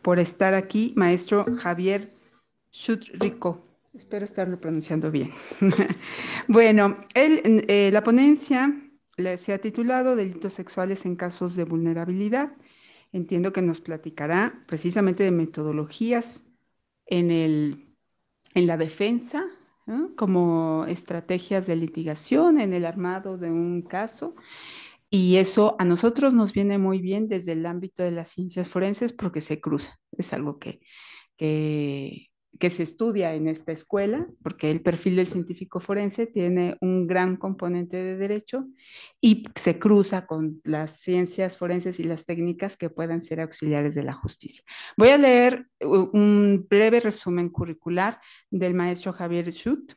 por estar aquí, maestro Javier Schutt-Rico. Espero estarlo pronunciando bien. Bueno, la ponencia se ha titulado Delitos sexuales en casos de vulnerabilidad. Entiendo que nos platicará precisamente de metodologías en en la defensa, ¿no? Como estrategias de litigación en el armado de un caso. Y eso a nosotros nos viene muy bien desde el ámbito de las ciencias forenses porque se cruza. Es algo que, que se estudia en esta escuela, porque el perfil del científico forense tiene un gran componente de derecho y se cruza con las ciencias forenses y las técnicas que puedan ser auxiliares de la justicia. Voy a leer un breve resumen curricular del maestro Javier Schutt.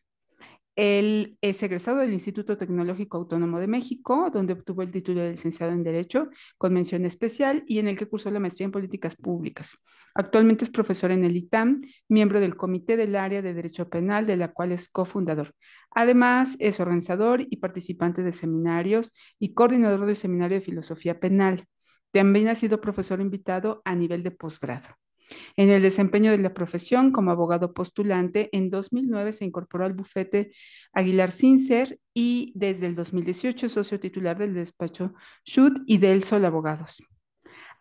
Él es egresado del Instituto Tecnológico Autónomo de México, donde obtuvo el título de licenciado en Derecho con mención especial y en el que cursó la maestría en Políticas Públicas. Actualmente es profesor en el ITAM, miembro del Comité del Área de Derecho Penal, de la cual es cofundador. Además, es organizador y participante de seminarios y coordinador del Seminario de Filosofía Penal. También ha sido profesor invitado a nivel de posgrado. En el desempeño de la profesión como abogado postulante, en 2009 se incorporó al bufete Aguilar Sincer y desde el 2018 es socio titular del despacho Schutt y del Sol Abogados.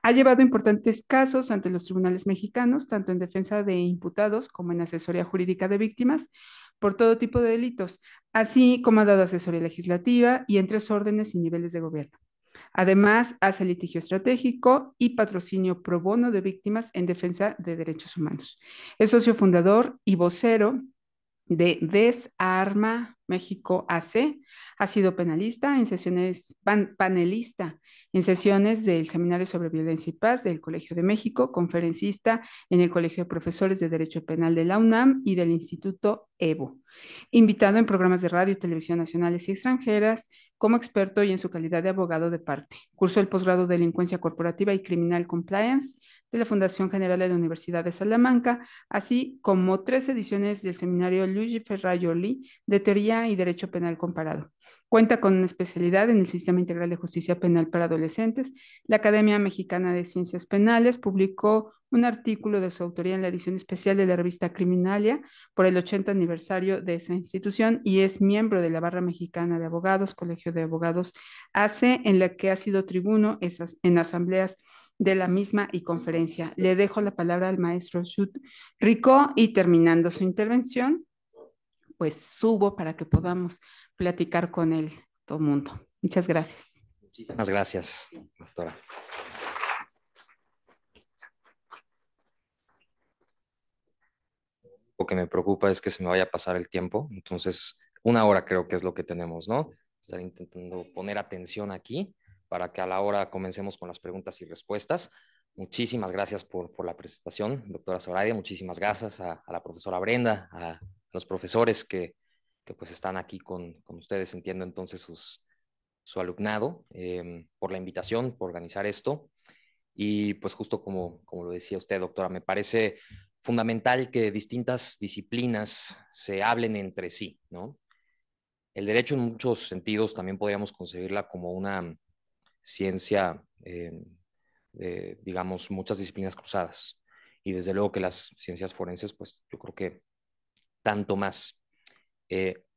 Ha llevado importantes casos ante los tribunales mexicanos, tanto en defensa de imputados como en asesoría jurídica de víctimas por todo tipo de delitos, así como ha dado asesoría legislativa y en tres órdenes y niveles de gobierno. Además, hace litigio estratégico y patrocinio pro bono de víctimas en defensa de derechos humanos. Es socio fundador y vocero de Desarma México AC. Ha sido panelista en sesiones del Seminario sobre Violencia y Paz del Colegio de México, conferencista en el Colegio de Profesores de Derecho Penal de la UNAM y del Instituto EVO. Invitado en programas de radio y televisión nacionales y extranjeras como experto y en su calidad de abogado de parte. Cursó el posgrado de Delincuencia Corporativa y Criminal Compliance de la Fundación General de la Universidad de Salamanca, así como 3 ediciones del seminario Luigi Ferraioli de Teoría y Derecho Penal Comparado. Cuenta con una especialidad en el Sistema Integral de Justicia Penal para Adolescentes. La Academia Mexicana de Ciencias Penales publicó un artículo de su autoría en la edición especial de la revista Criminalia por el 80 aniversario de esa institución y es miembro de la Barra Mexicana de Abogados, Colegio de Abogados AC, en la que ha sido tribuno en asambleas de la misma y conferencia. Le dejo la palabra al maestro Schutt Rico y terminando su intervención, pues subo para que podamos platicar con él, todo el mundo. Muchas gracias. Muchísimas gracias, doctora. Lo que me preocupa es que se me vaya a pasar el tiempo, entonces 1 hora creo que es lo que tenemos, ¿no? Estar intentando poner atención aquí para que a la hora comencemos con las preguntas y respuestas. Muchísimas gracias por la presentación, doctora Zoraida. Muchísimas gracias a la profesora Brenda, a los profesores que pues están aquí con ustedes, entiendo entonces su alumnado, por la invitación, por organizar esto. Y pues justo como lo decía usted, doctora, me parece fundamental que distintas disciplinas se hablen entre sí, ¿no? El derecho en muchos sentidos también podríamos concebirla como una ciencia de, digamos, muchas disciplinas cruzadas. Y desde luego que las ciencias forenses, pues yo creo que tanto más.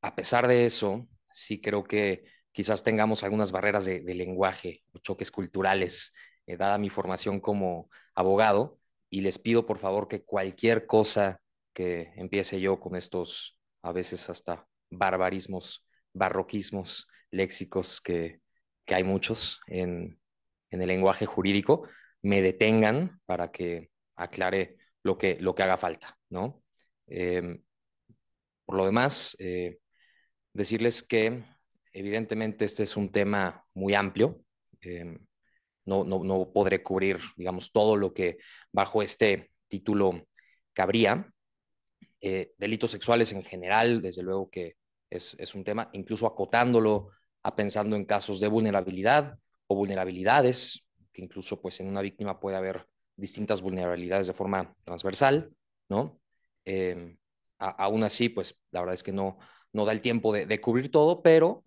A pesar de eso, sí creo que quizás tengamos algunas barreras de lenguaje o choques culturales, dada mi formación como abogado, y les pido por favor que cualquier cosa que empiece yo con estos, a veces hasta barbarismos, barroquismos, léxicos que hay muchos en el lenguaje jurídico, me detengan para que aclare lo que haga falta, ¿no? Eh, por lo demás, decirles que evidentemente este es un tema muy amplio. Eh, no podré cubrir, digamos, todo lo que bajo este título cabría. Delitos sexuales en general, desde luego que es un tema, incluso acotándolo a pensando en casos de vulnerabilidad o vulnerabilidades, que incluso pues en una víctima puede haber distintas vulnerabilidades de forma transversal, ¿no? Eh, Aún así, pues la verdad es que no da el tiempo de cubrir todo, pero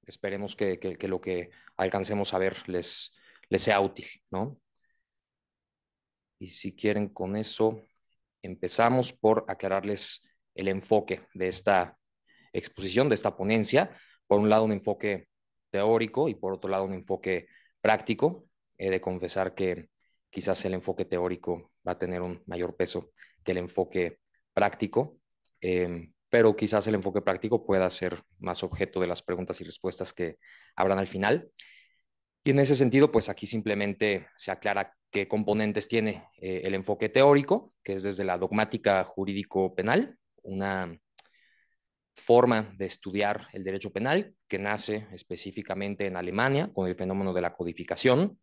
esperemos que lo que alcancemos a ver les sea útil, ¿no? Y si quieren, con eso empezamos por aclararles el enfoque de esta exposición, de esta ponencia. Por un lado, un enfoque teórico y por otro lado, un enfoque práctico. He de confesar que quizás el enfoque teórico va a tener un mayor peso que el enfoque práctico, pero quizás el enfoque práctico pueda ser más objeto de las preguntas y respuestas que habrán al final. Y en ese sentido, pues aquí simplemente se aclara qué componentes tiene el enfoque teórico, que es desde la dogmática jurídico-penal, una forma de estudiar el derecho penal que nace específicamente en Alemania con el fenómeno de la codificación.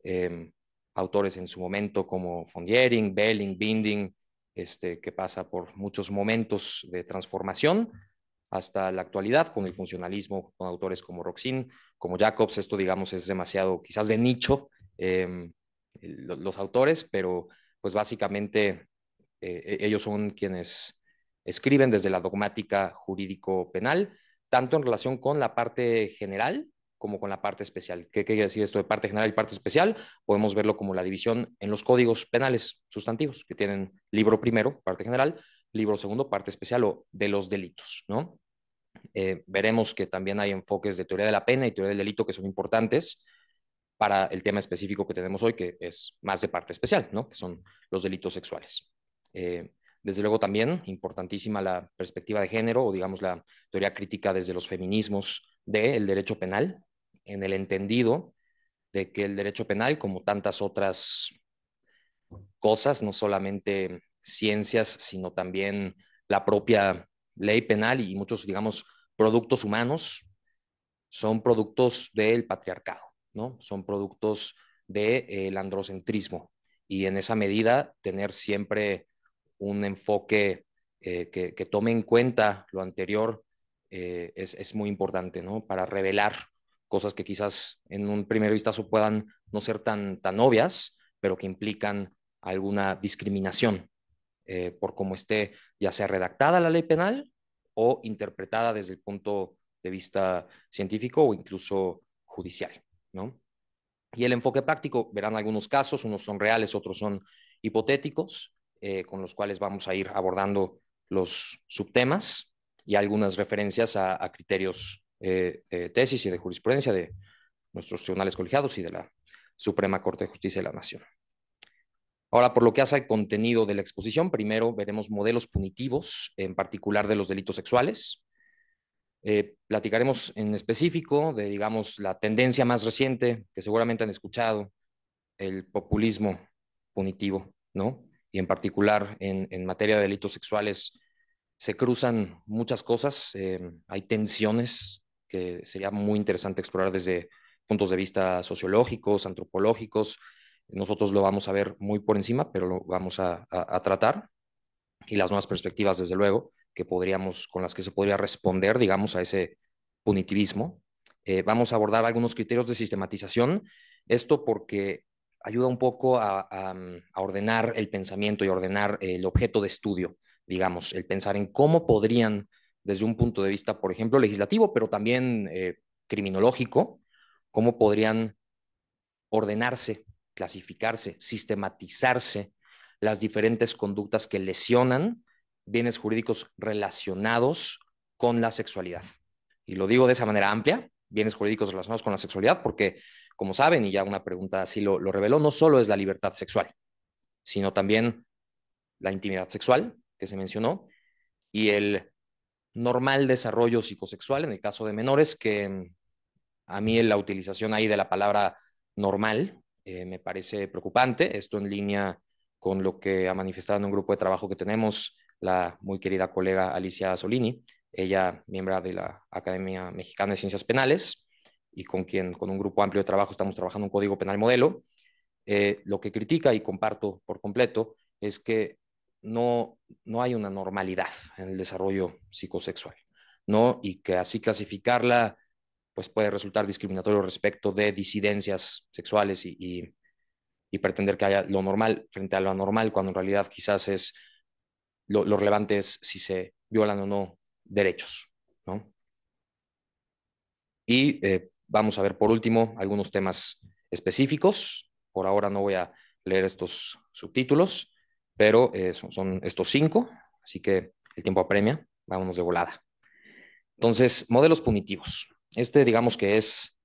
Eh, Autores en su momento como von Jhering, Belling, Binding, que pasa por muchos momentos de transformación hasta la actualidad con el funcionalismo, con autores como Roxin, como Jacobs. Esto, digamos, es demasiado quizás de nicho, los autores, pero pues básicamente ellos son quienes escriben desde la dogmática jurídico-penal, tanto en relación con la parte general como con la parte especial. ¿Qué quiere decir esto de parte general y parte especial? Podemos verlo como la división en los códigos penales sustantivos, que tienen libro primero, parte general, libro segundo, parte especial o de los delitos, ¿no? Veremos que también hay enfoques de teoría de la pena y teoría del delito que son importantes para el tema específico que tenemos hoy, que es más de parte especial, ¿no? Que son los delitos sexuales. Eh, Desde luego también importantísima la perspectiva de género o digamos la teoría crítica desde los feminismos del derecho penal, en el entendido de que el derecho penal, como tantas otras cosas, no solamente ciencias, sino también la propia ley penal y muchos, digamos, productos humanos, son productos del patriarcado, ¿no? Son productos del androcentrismo y en esa medida tener siempre un enfoque que tome en cuenta lo anterior es muy importante, ¿no? Para revelar cosas que quizás en un primer vistazo puedan no ser tan obvias, pero que implican alguna discriminación por cómo esté ya sea redactada la ley penal o interpretada desde el punto de vista científico o incluso judicial, ¿no? Y el enfoque práctico, verán algunos casos, unos son reales, otros son hipotéticos, con los cuales vamos a ir abordando los subtemas y algunas referencias a criterios de tesis y de jurisprudencia de nuestros tribunales colegiados y de la Suprema Corte de Justicia de la Nación. Ahora, por lo que hace al contenido de la exposición, primero veremos modelos punitivos, en particular de los delitos sexuales. Platicaremos en específico de, digamos, la tendencia más reciente que seguramente han escuchado, el populismo punitivo, ¿no? Y en particular en materia de delitos sexuales se cruzan muchas cosas, hay tensiones que sería muy interesante explorar desde puntos de vista sociológicos, antropológicos. Nosotros lo vamos a ver muy por encima, pero lo vamos a tratar y las nuevas perspectivas, desde luego, que podríamos, con las que se podría responder, digamos, a ese punitivismo. Vamos a abordar algunos criterios de sistematización, esto porque ayuda un poco a ordenar el pensamiento y ordenar el objeto de estudio, digamos, el pensar en cómo podrían, desde un punto de vista, por ejemplo, legislativo, pero también criminológico, cómo podrían ordenarse, clasificarse, sistematizarse las diferentes conductas que lesionan bienes jurídicos relacionados con la sexualidad. Y lo digo de esa manera amplia, bienes jurídicos relacionados con la sexualidad, porque, como saben, y ya una pregunta así lo reveló, no solo es la libertad sexual, sino también la intimidad sexual, que se mencionó, y el normal desarrollo psicosexual en el caso de menores, que a mí la utilización ahí de la palabra normal me parece preocupante. Esto en línea con lo que ha manifestado en un grupo de trabajo que tenemos la muy querida colega Alicia Solini, ella miembro de la Academia Mexicana de Ciencias Penales y con quien con un grupo amplio de trabajo estamos trabajando un código penal modelo. Lo que critica y comparto por completo es que no hay una normalidad en el desarrollo psicosexual, ¿no? Y que así clasificarla pues puede resultar discriminatorio respecto de disidencias sexuales y pretender que haya lo normal frente a lo anormal, cuando en realidad quizás es lo relevante es si se violan o no derechos, ¿no? Y vamos a ver por último algunos temas específicos. Por ahora no voy a leer estos subtítulos, pero son estos 5, así que el tiempo apremia, vámonos de volada. Entonces, modelos punitivos. Este, digamos que es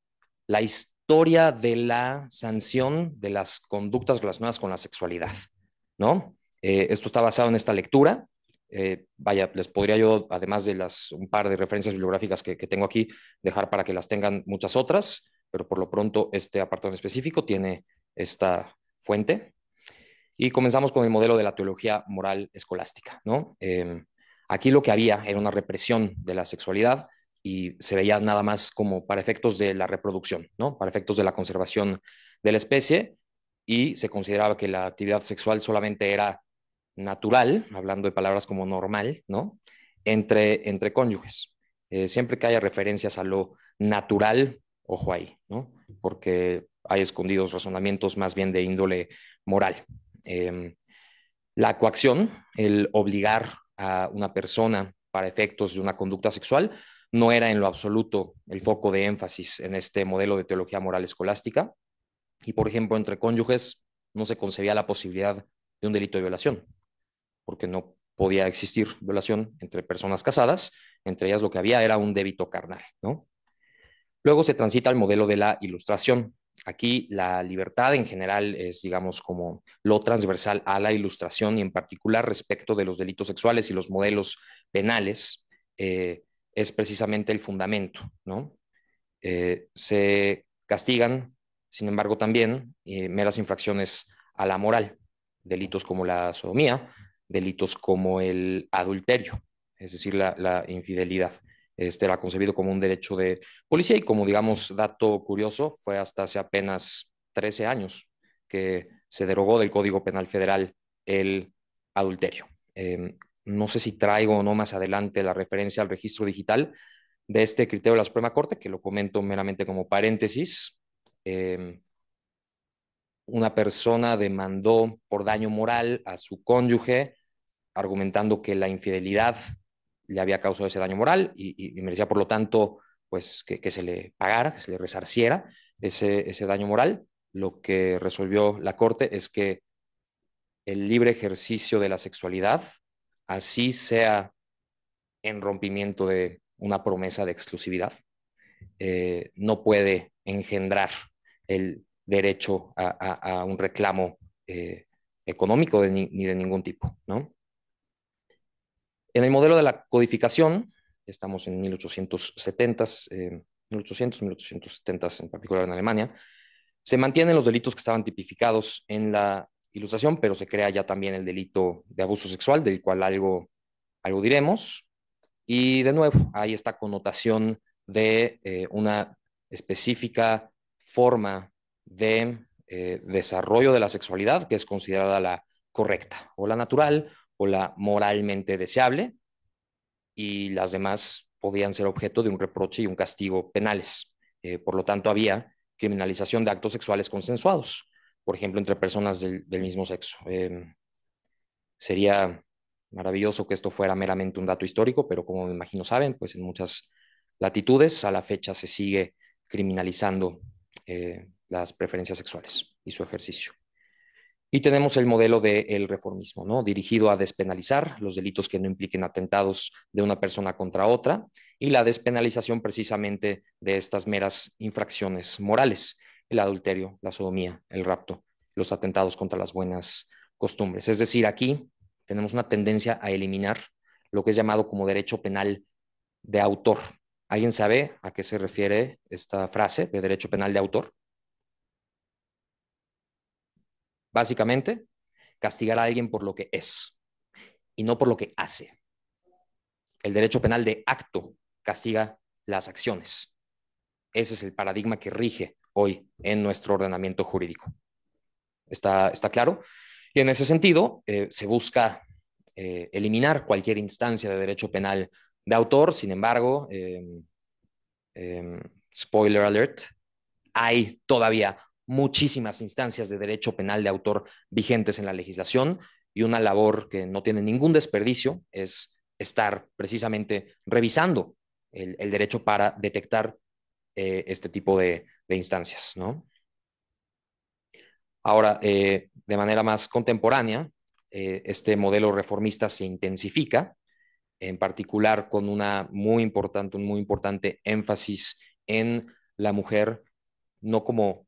la historia de la sanción de las conductas relacionadas con la sexualidad, ¿no? Esto está basado en esta lectura. Vaya, les podría yo, además de un par de referencias bibliográficas que tengo aquí, dejar para que las tengan muchas otras, pero por lo pronto este apartado en específico tiene esta fuente. Y comenzamos con el modelo de la teología moral escolástica, ¿no? Aquí lo que había era una represión de la sexualidad y se veía nada más como para efectos de la reproducción, ¿no? Para efectos de la conservación de la especie, y se consideraba que la actividad sexual solamente era natural, hablando de palabras como normal, ¿no? Entre cónyuges. Siempre que haya referencias a lo natural, ojo ahí, ¿no? Porque hay escondidos razonamientos más bien de índole moral. Eh, la coacción, el obligar a una persona para efectos de una conducta sexual, no era en lo absoluto el foco de énfasis en este modelo de teología moral escolástica. Y, por ejemplo, entre cónyuges no se concebía la posibilidad de un delito de violación, porque no podía existir violación entre personas casadas. Entre ellas lo que había era un débito carnal, ¿no? Luego se transita al modelo de la ilustración. Aquí la libertad en general es, digamos, como lo transversal a la ilustración, y en particular respecto de los delitos sexuales y los modelos penales, es precisamente el fundamento, ¿no? Se castigan, sin embargo, también meras infracciones a la moral, delitos como la sodomía, delitos como el adulterio, es decir, la infidelidad. Este era concebido como un derecho de policía y, como, digamos, dato curioso, fue hasta hace apenas 13 años que se derogó del Código Penal Federal el adulterio. No sé si traigo o no más adelante la referencia al registro digital de este criterio de la Suprema Corte, que lo comento meramente como paréntesis. Eh, una persona demandó por daño moral a su cónyuge, argumentando que la infidelidad le había causado ese daño moral y merecía, por lo tanto, pues que se le pagara, que se le resarciera ese daño moral. Lo que resolvió la Corte es que el libre ejercicio de la sexualidad, así sea en rompimiento de una promesa de exclusividad, no puede engendrar el derecho a un reclamo económico ni de ningún tipo, ¿no? En el modelo de la codificación, estamos en 1870, 1800, 1870 en particular en Alemania, se mantienen los delitos que estaban tipificados en la Ilustración, pero se crea ya también el delito de abuso sexual, del cual algo diremos. Y de nuevo, hay esta connotación de una específica forma de desarrollo de la sexualidad que es considerada la correcta, o la natural, o la moralmente deseable, y las demás podían ser objeto de un reproche y un castigo penales. Por lo tanto, había criminalización de actos sexuales consensuados, por ejemplo, entre personas del mismo sexo. Sería maravilloso que esto fuera meramente un dato histórico, pero como me imagino saben, pues en muchas latitudes a la fecha se sigue criminalizando las preferencias sexuales y su ejercicio. Y tenemos el modelo del reformismo, ¿no? Dirigido a despenalizar los delitos que no impliquen atentados de una persona contra otra, y la despenalización precisamente de estas meras infracciones morales: el adulterio, la sodomía, el rapto, los atentados contra las buenas costumbres. Es decir, aquí tenemos una tendencia a eliminar lo que es llamado como derecho penal de autor. ¿Alguien sabe a qué se refiere esta frase de derecho penal de autor? Básicamente, castigar a alguien por lo que es y no por lo que hace. El derecho penal de acto castiga las acciones. Ese es el paradigma que rige hoy en nuestro ordenamiento jurídico. ¿Está claro? Y en ese sentido, se busca eliminar cualquier instancia de derecho penal de autor. Sin embargo, spoiler alert, hay todavía muchísimas instancias de derecho penal de autor vigentes en la legislación, y una labor que no tiene ningún desperdicio es estar precisamente revisando el derecho para detectar este tipo de instancias, ¿no? Ahora, de manera más contemporánea, este modelo reformista se intensifica, en particular con un muy importante énfasis en la mujer, no como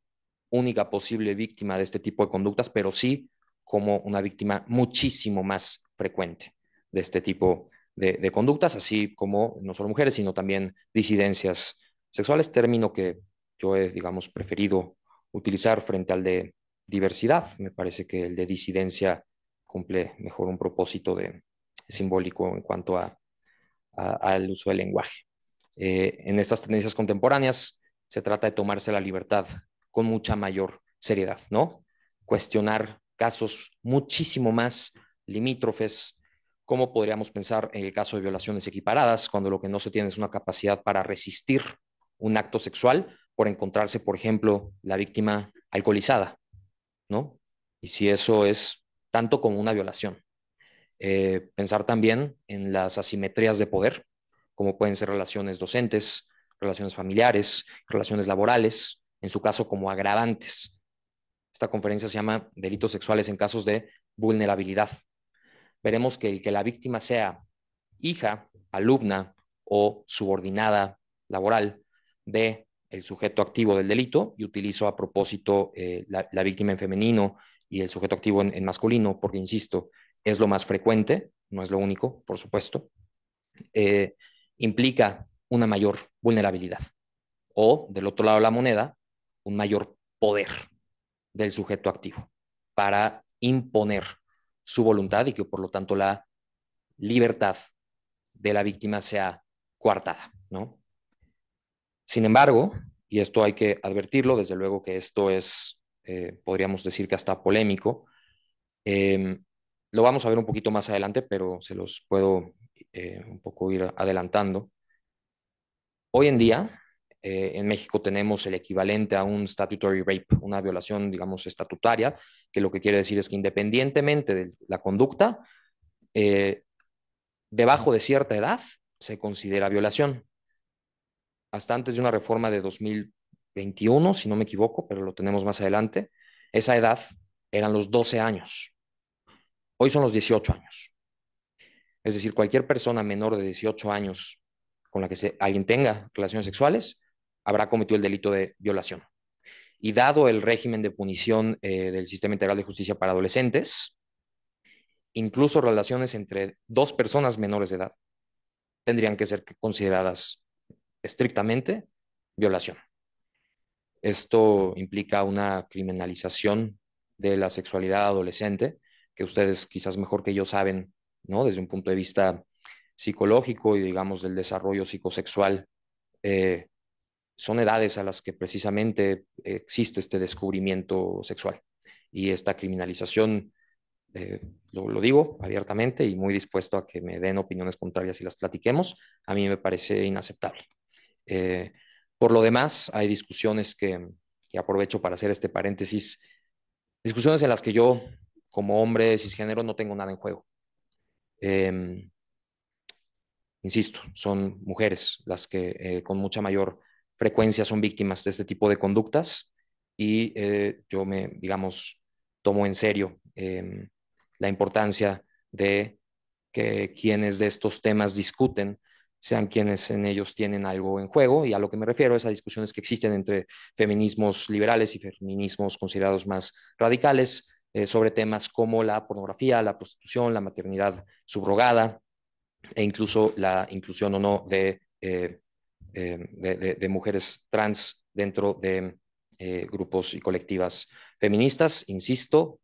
única posible víctima de este tipo de conductas, pero sí como una víctima muchísimo más frecuente de este tipo de conductas, así como no solo mujeres, sino también disidencias sexuales, término que yo he, digamos, preferido utilizar frente al de diversidad. Me parece que el de disidencia cumple mejor un propósito simbólico en cuanto al uso del lenguaje. En estas tendencias contemporáneas se trata de tomarse la libertad con mucha mayor seriedad, ¿no? Cuestionar casos muchísimo más limítrofes, como podríamos pensar en el caso de violaciones equiparadas, cuando lo que no se tiene es una capacidad para resistir un acto sexual por encontrarse, por ejemplo, la víctima alcoholizada, ¿no? Y si eso es tanto como una violación. Pensar también en las asimetrías de poder, como pueden ser relaciones docentes, relaciones familiares, relaciones laborales, en su caso como agravantes. Esta conferencia se llama Delitos sexuales en casos de vulnerabilidad. Veremos que el que la víctima sea hija, alumna o subordinada laboral de el sujeto activo del delito, y utilizo a propósito la víctima en femenino y el sujeto activo en masculino, porque, insisto, es lo más frecuente, no es lo único, por supuesto, eh, implica una mayor vulnerabilidad. O, del otro lado de la moneda, un mayor poder del sujeto activo para imponer su voluntad y que, por lo tanto, la libertad de la víctima sea coartada, ¿no? Sin embargo, y esto hay que advertirlo, desde luego que esto es, podríamos decir que hasta polémico, eh, lo vamos a ver un poquito más adelante, pero se los puedo un poco ir adelantando. Hoy en día, en México tenemos el equivalente a un statutory rape, una violación, digamos, estatutaria, que lo que quiere decir es que independientemente de la conducta, eh, debajo de cierta edad se considera violación. Hasta antes de una reforma de 2021, si no me equivoco, pero lo tenemos más adelante, esa edad eran los 12 años. Hoy son los 18 años. Es decir, cualquier persona menor de 18 años con la que alguien tenga relaciones sexuales habrá cometido el delito de violación. Y dado el régimen de punición del Sistema Integral de Justicia para Adolescentes, incluso relaciones entre dos personas menores de edad tendrían que ser consideradas estrictamente violación. Esto implica una criminalización de la sexualidad adolescente, que ustedes quizás mejor que yo saben, ¿no? Desde un punto de vista psicológico y, digamos, del desarrollo psicosexual, eh, son edades a las que precisamente existe este descubrimiento sexual. Y esta criminalización, lo digo abiertamente y muy dispuesto a que me den opiniones contrarias y las platiquemos, a mí me parece inaceptable. Eh, por lo demás, hay discusiones que aprovecho para hacer este paréntesis, discusiones en las que yo, como hombre cisgénero, no tengo nada en juego. Eh, Insisto, son mujeres las que con mucha mayor frecuencia son víctimas de este tipo de conductas y yo me, digamos, tomo en serio la importancia de que quienes de estos temas discuten sean quienes en ellos tienen algo en juego, y a lo que me refiero es a discusiones que existen entre feminismos liberales y feminismos considerados más radicales sobre temas como la pornografía, la prostitución, la maternidad subrogada e incluso la inclusión o no de mujeres trans dentro de grupos y colectivas feministas. Insisto,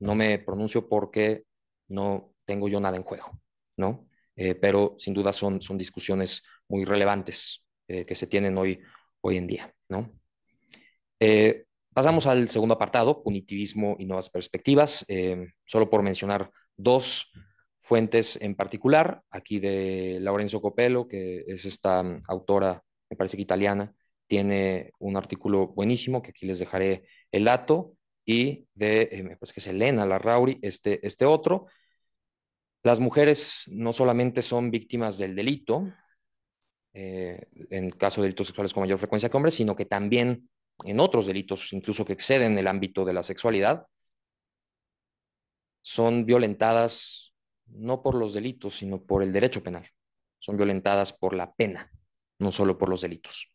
no me pronuncio porque no tengo yo nada en juego, ¿no? Pero sin duda son discusiones muy relevantes que se tienen hoy en día, ¿no? Pasamos al segundo apartado, punitivismo y nuevas perspectivas. Solo por mencionar dos fuentes en particular, aquí de Lorenzo Copello, que es esta autora, me parece que italiana, tiene un artículo buenísimo, que aquí les dejaré el dato, y me parece que es Elena Larrauri, este otro. Las mujeres no solamente son víctimas del delito, en caso de delitos sexuales con mayor frecuencia que hombres, sino que también en otros delitos, incluso que exceden el ámbito de la sexualidad, son violentadas no por los delitos, sino por el derecho penal. Son violentadas por la pena, no solo por los delitos,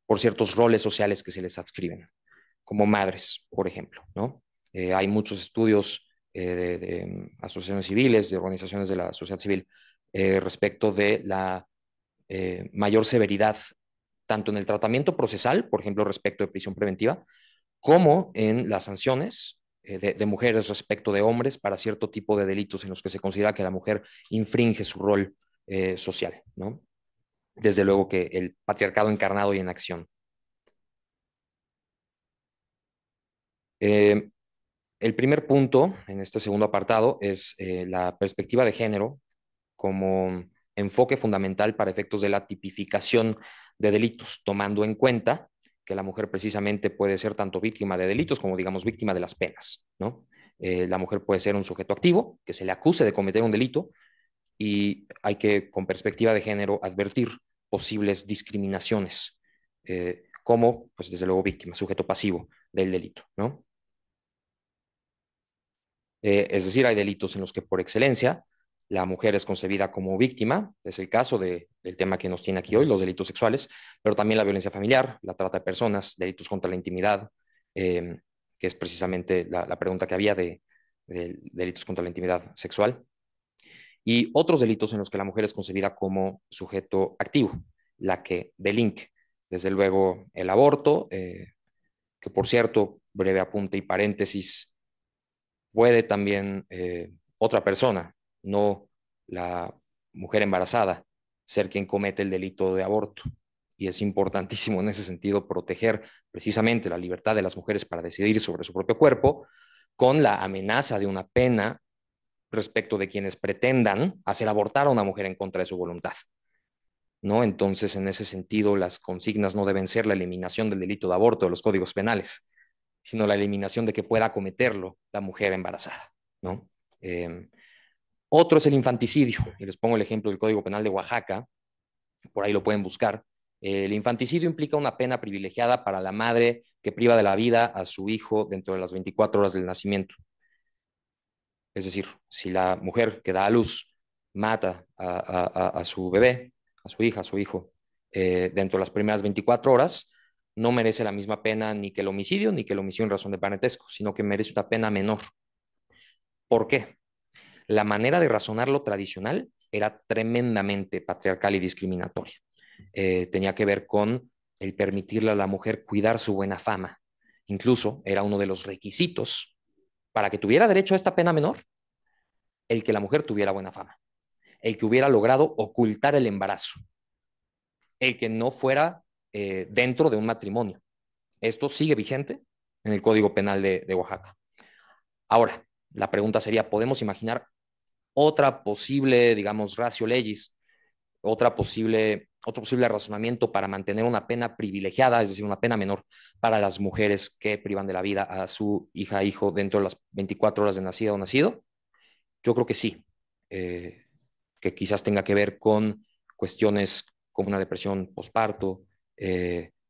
por ciertos roles sociales que se les adscriben, como madres, por ejemplo, ¿no? Hay muchos estudios de asociaciones civiles, de organizaciones de la sociedad civil, respecto de la mayor severidad, tanto en el tratamiento procesal, por ejemplo, respecto de prisión preventiva, como en las sanciones de mujeres respecto de hombres para cierto tipo de delitos en los que se considera que la mujer infringe su rol social, ¿no? Desde luego que el patriarcado encarnado y en acción. Eh, el primer punto en este segundo apartado es la perspectiva de género como enfoque fundamental para efectos de la tipificación de delitos, tomando en cuenta que la mujer precisamente puede ser tanto víctima de delitos como, digamos, víctima de las penas, ¿no? La mujer puede ser un sujeto activo que se le acuse de cometer un delito y hay que, con perspectiva de género, advertir posibles discriminaciones como, pues desde luego, víctima, sujeto pasivo del delito, ¿no? Es decir, hay delitos en los que por excelencia la mujer es concebida como víctima, es el caso del tema que nos tiene aquí hoy, los delitos sexuales, pero también la violencia familiar, la trata de personas, delitos contra la intimidad, que es precisamente la pregunta que había de delitos contra la intimidad sexual, y otros delitos en los que la mujer es concebida como sujeto activo, la que delinque. Desde luego el aborto, que por cierto, breve apunte y paréntesis, puede también otra persona, no la mujer embarazada, ser quien comete el delito de aborto. Y es importantísimo en ese sentido proteger precisamente la libertad de las mujeres para decidir sobre su propio cuerpo con la amenaza de una pena respecto de quienes pretendan hacer abortar a una mujer en contra de su voluntad, ¿no? Entonces, en ese sentido, las consignas no deben ser la eliminación del delito de aborto de los códigos penales, sino la eliminación de que pueda cometerlo la mujer embarazada, ¿no? Eh, Otro es el infanticidio, y les pongo el ejemplo del Código Penal de Oaxaca, por ahí lo pueden buscar. El infanticidio implica una pena privilegiada para la madre que priva de la vida a su hijo dentro de las 24 horas del nacimiento. Es decir, si la mujer que da a luz mata a su bebé, a su hija, a su hijo, dentro de las primeras 24 horas, no merece la misma pena ni que el homicidio ni que el homicidio en razón de parentesco, sino que merece una pena menor. ¿Por qué? La manera de razonarlo tradicional era tremendamente patriarcal y discriminatoria. Tenía que ver con el permitirle a la mujer cuidar su buena fama. Incluso era uno de los requisitos para que tuviera derecho a esta pena menor, el que la mujer tuviera buena fama, el que hubiera logrado ocultar el embarazo, el que no fuera dentro de un matrimonio. Esto sigue vigente en el Código Penal de Oaxaca. Ahora, la pregunta sería, ¿podemos imaginar otra posible, digamos, ratio legis, otro posible razonamiento para mantener una pena privilegiada, es decir, una pena menor para las mujeres que privan de la vida a su hija, hijo dentro de las 24 horas de nacida o nacido? Yo creo que sí, que quizás tenga que ver con cuestiones como una depresión postparto,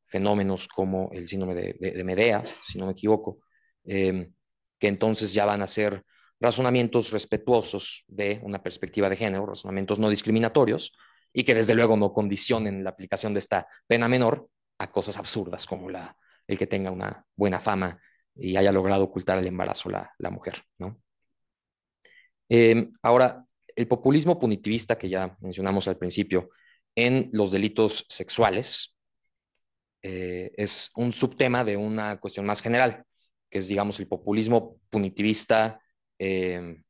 fenómenos como el síndrome de Medea, si no me equivoco, que entonces ya van a ser razonamientos respetuosos de una perspectiva de género, razonamientos no discriminatorios, y que desde luego no condicionen la aplicación de esta pena menor a cosas absurdas como el que tenga una buena fama y haya logrado ocultar el embarazo la mujer, ¿no? Ahora, el populismo punitivista que ya mencionamos al principio en los delitos sexuales es un subtema de una cuestión más general, que es, digamos, el populismo punitivista en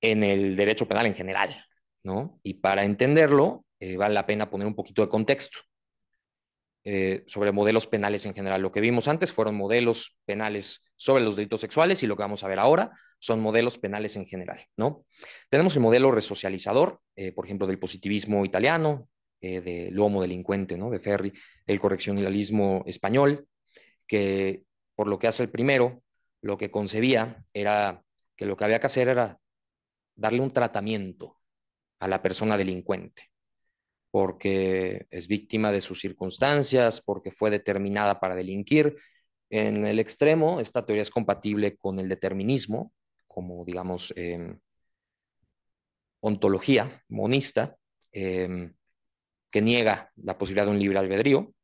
el derecho penal en general, ¿no? Y para entenderlo, vale la pena poner un poquito de contexto sobre modelos penales en general. Lo que vimos antes fueron modelos penales sobre los delitos sexuales y lo que vamos a ver ahora son modelos penales en general, ¿no? Tenemos el modelo resocializador, por ejemplo, del positivismo italiano, del homo delincuente, ¿no? De Ferri, el correccionalismo español, que por lo que hace el primero, lo que concebía era que lo que había que hacer era darle un tratamiento a la persona delincuente, porque es víctima de sus circunstancias, porque fue determinada para delinquir. En el extremo, esta teoría es compatible con el determinismo, como digamos ontología monista, eh, que niega la posibilidad de un libre albedrío,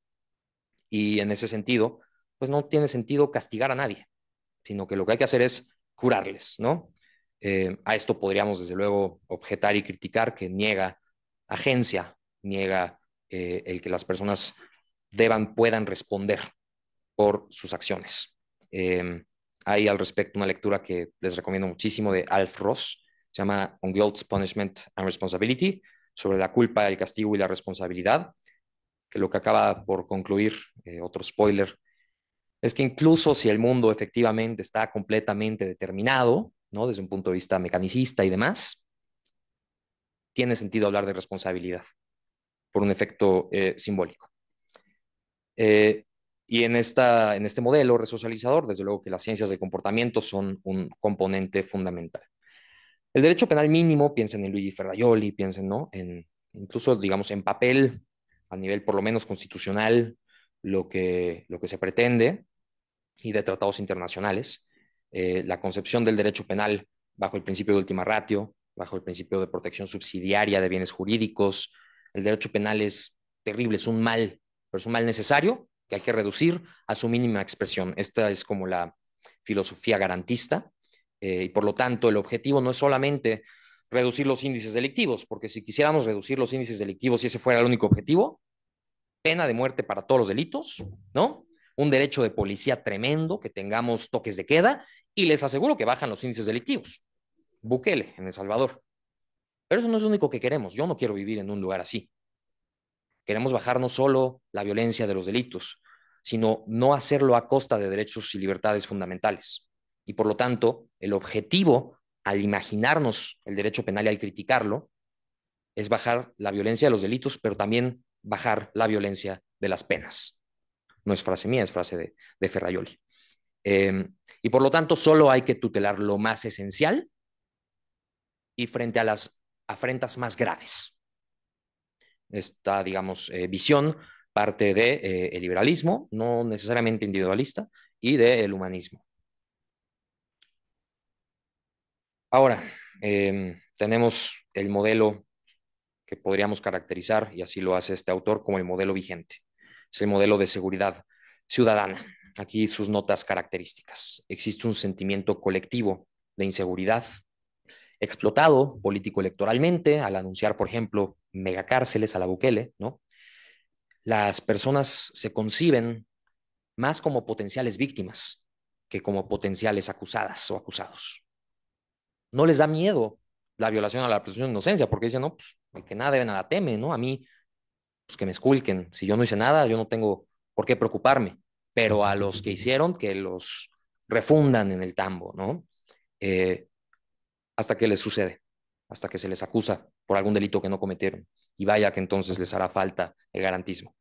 y en ese sentido, pues no tiene sentido castigar a nadie, sino que lo que hay que hacer es curarles, ¿no? A esto podríamos, desde luego, objetar y criticar que niega agencia, niega el que las personas puedan responder por sus acciones. Hay al respecto una lectura que les recomiendo muchísimo de Alf Ross, se llama On Guilt, Punishment and Responsibility, sobre la culpa, el castigo y la responsabilidad, que lo que acaba por concluir, otro spoiler, es que incluso si el mundo efectivamente está completamente determinado, ¿no? Desde un punto de vista mecanicista y demás, tiene sentido hablar de responsabilidad por un efecto simbólico. Eh, y en este modelo resocializador, desde luego que las ciencias del comportamiento son un componente fundamental. El derecho penal mínimo, piensen en Luigi Ferraioli, piensen, ¿no? Incluso, digamos, en papel, a nivel por lo menos constitucional, lo que se pretende, y de tratados internacionales, la concepción del derecho penal bajo el principio de ultima ratio, bajo el principio de protección subsidiaria de bienes jurídicos. El derecho penal es terrible, es un mal, pero es un mal necesario que hay que reducir a su mínima expresión. Esta es como la filosofía garantista, y por lo tanto el objetivo no es solamente reducir los índices delictivos, porque si quisiéramos reducir los índices delictivos y ese fuera el único objetivo, pena de muerte para todos los delitos, ¿no? Un derecho de policía tremendo, que tengamos toques de queda, y les aseguro que bajan los índices delictivos. Bukele, en El Salvador. Pero eso no es lo único que queremos. Yo no quiero vivir en un lugar así. Queremos bajar no solo la violencia de los delitos, sino no hacerlo a costa de derechos y libertades fundamentales. Y por lo tanto, el objetivo, al imaginarnos el derecho penal y al criticarlo, es bajar la violencia de los delitos, pero también bajar la violencia de las penas. No es frase mía, es frase de Ferraioli. Y por lo tanto, solo hay que tutelar lo más esencial y frente a las afrentas más graves. Esta, digamos, visión parte de, el liberalismo, no necesariamente individualista, y del humanismo. Ahora, tenemos el modelo que podríamos caracterizar, y así lo hace este autor, como el modelo vigente. Es el modelo de seguridad ciudadana. Aquí sus notas características. Existe un sentimiento colectivo de inseguridad, explotado político-electoralmente, al anunciar, por ejemplo, megacárceles a la Bukele, ¿no? Las personas se conciben más como potenciales víctimas que como potenciales acusadas o acusados. No les da miedo la violación a la presunción de inocencia, porque dicen, no, pues el que nada debe, nada teme, ¿no? A mí, pues que me esculquen. Si yo no hice nada, yo no tengo por qué preocuparme. Pero a los que hicieron, que los refundan en el tambo, ¿no? Eh, hasta que les sucede, hasta que se les acusa por algún delito que no cometieron. Y vaya que entonces les hará falta el garantismo.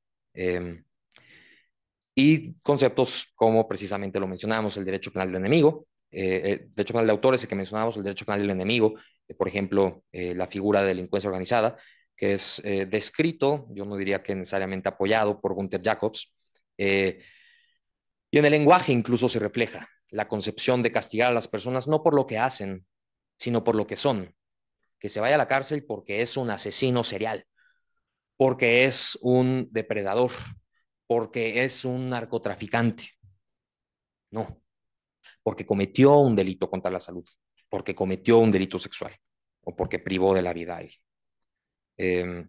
Y conceptos como precisamente lo mencionamos, el derecho penal del enemigo, el derecho penal de autor, ese que mencionamos, el derecho penal del enemigo, por ejemplo, la figura de delincuencia organizada, que es descrito, yo no diría que necesariamente apoyado por Gunther Jacobs, y en el lenguaje incluso se refleja la concepción de castigar a las personas no por lo que hacen, sino por lo que son. Que se vaya a la cárcel porque es un asesino serial, porque es un depredador, porque es un narcotraficante. No, porque cometió un delito contra la salud, porque cometió un delito sexual o porque privó de la vida a alguien. Eh,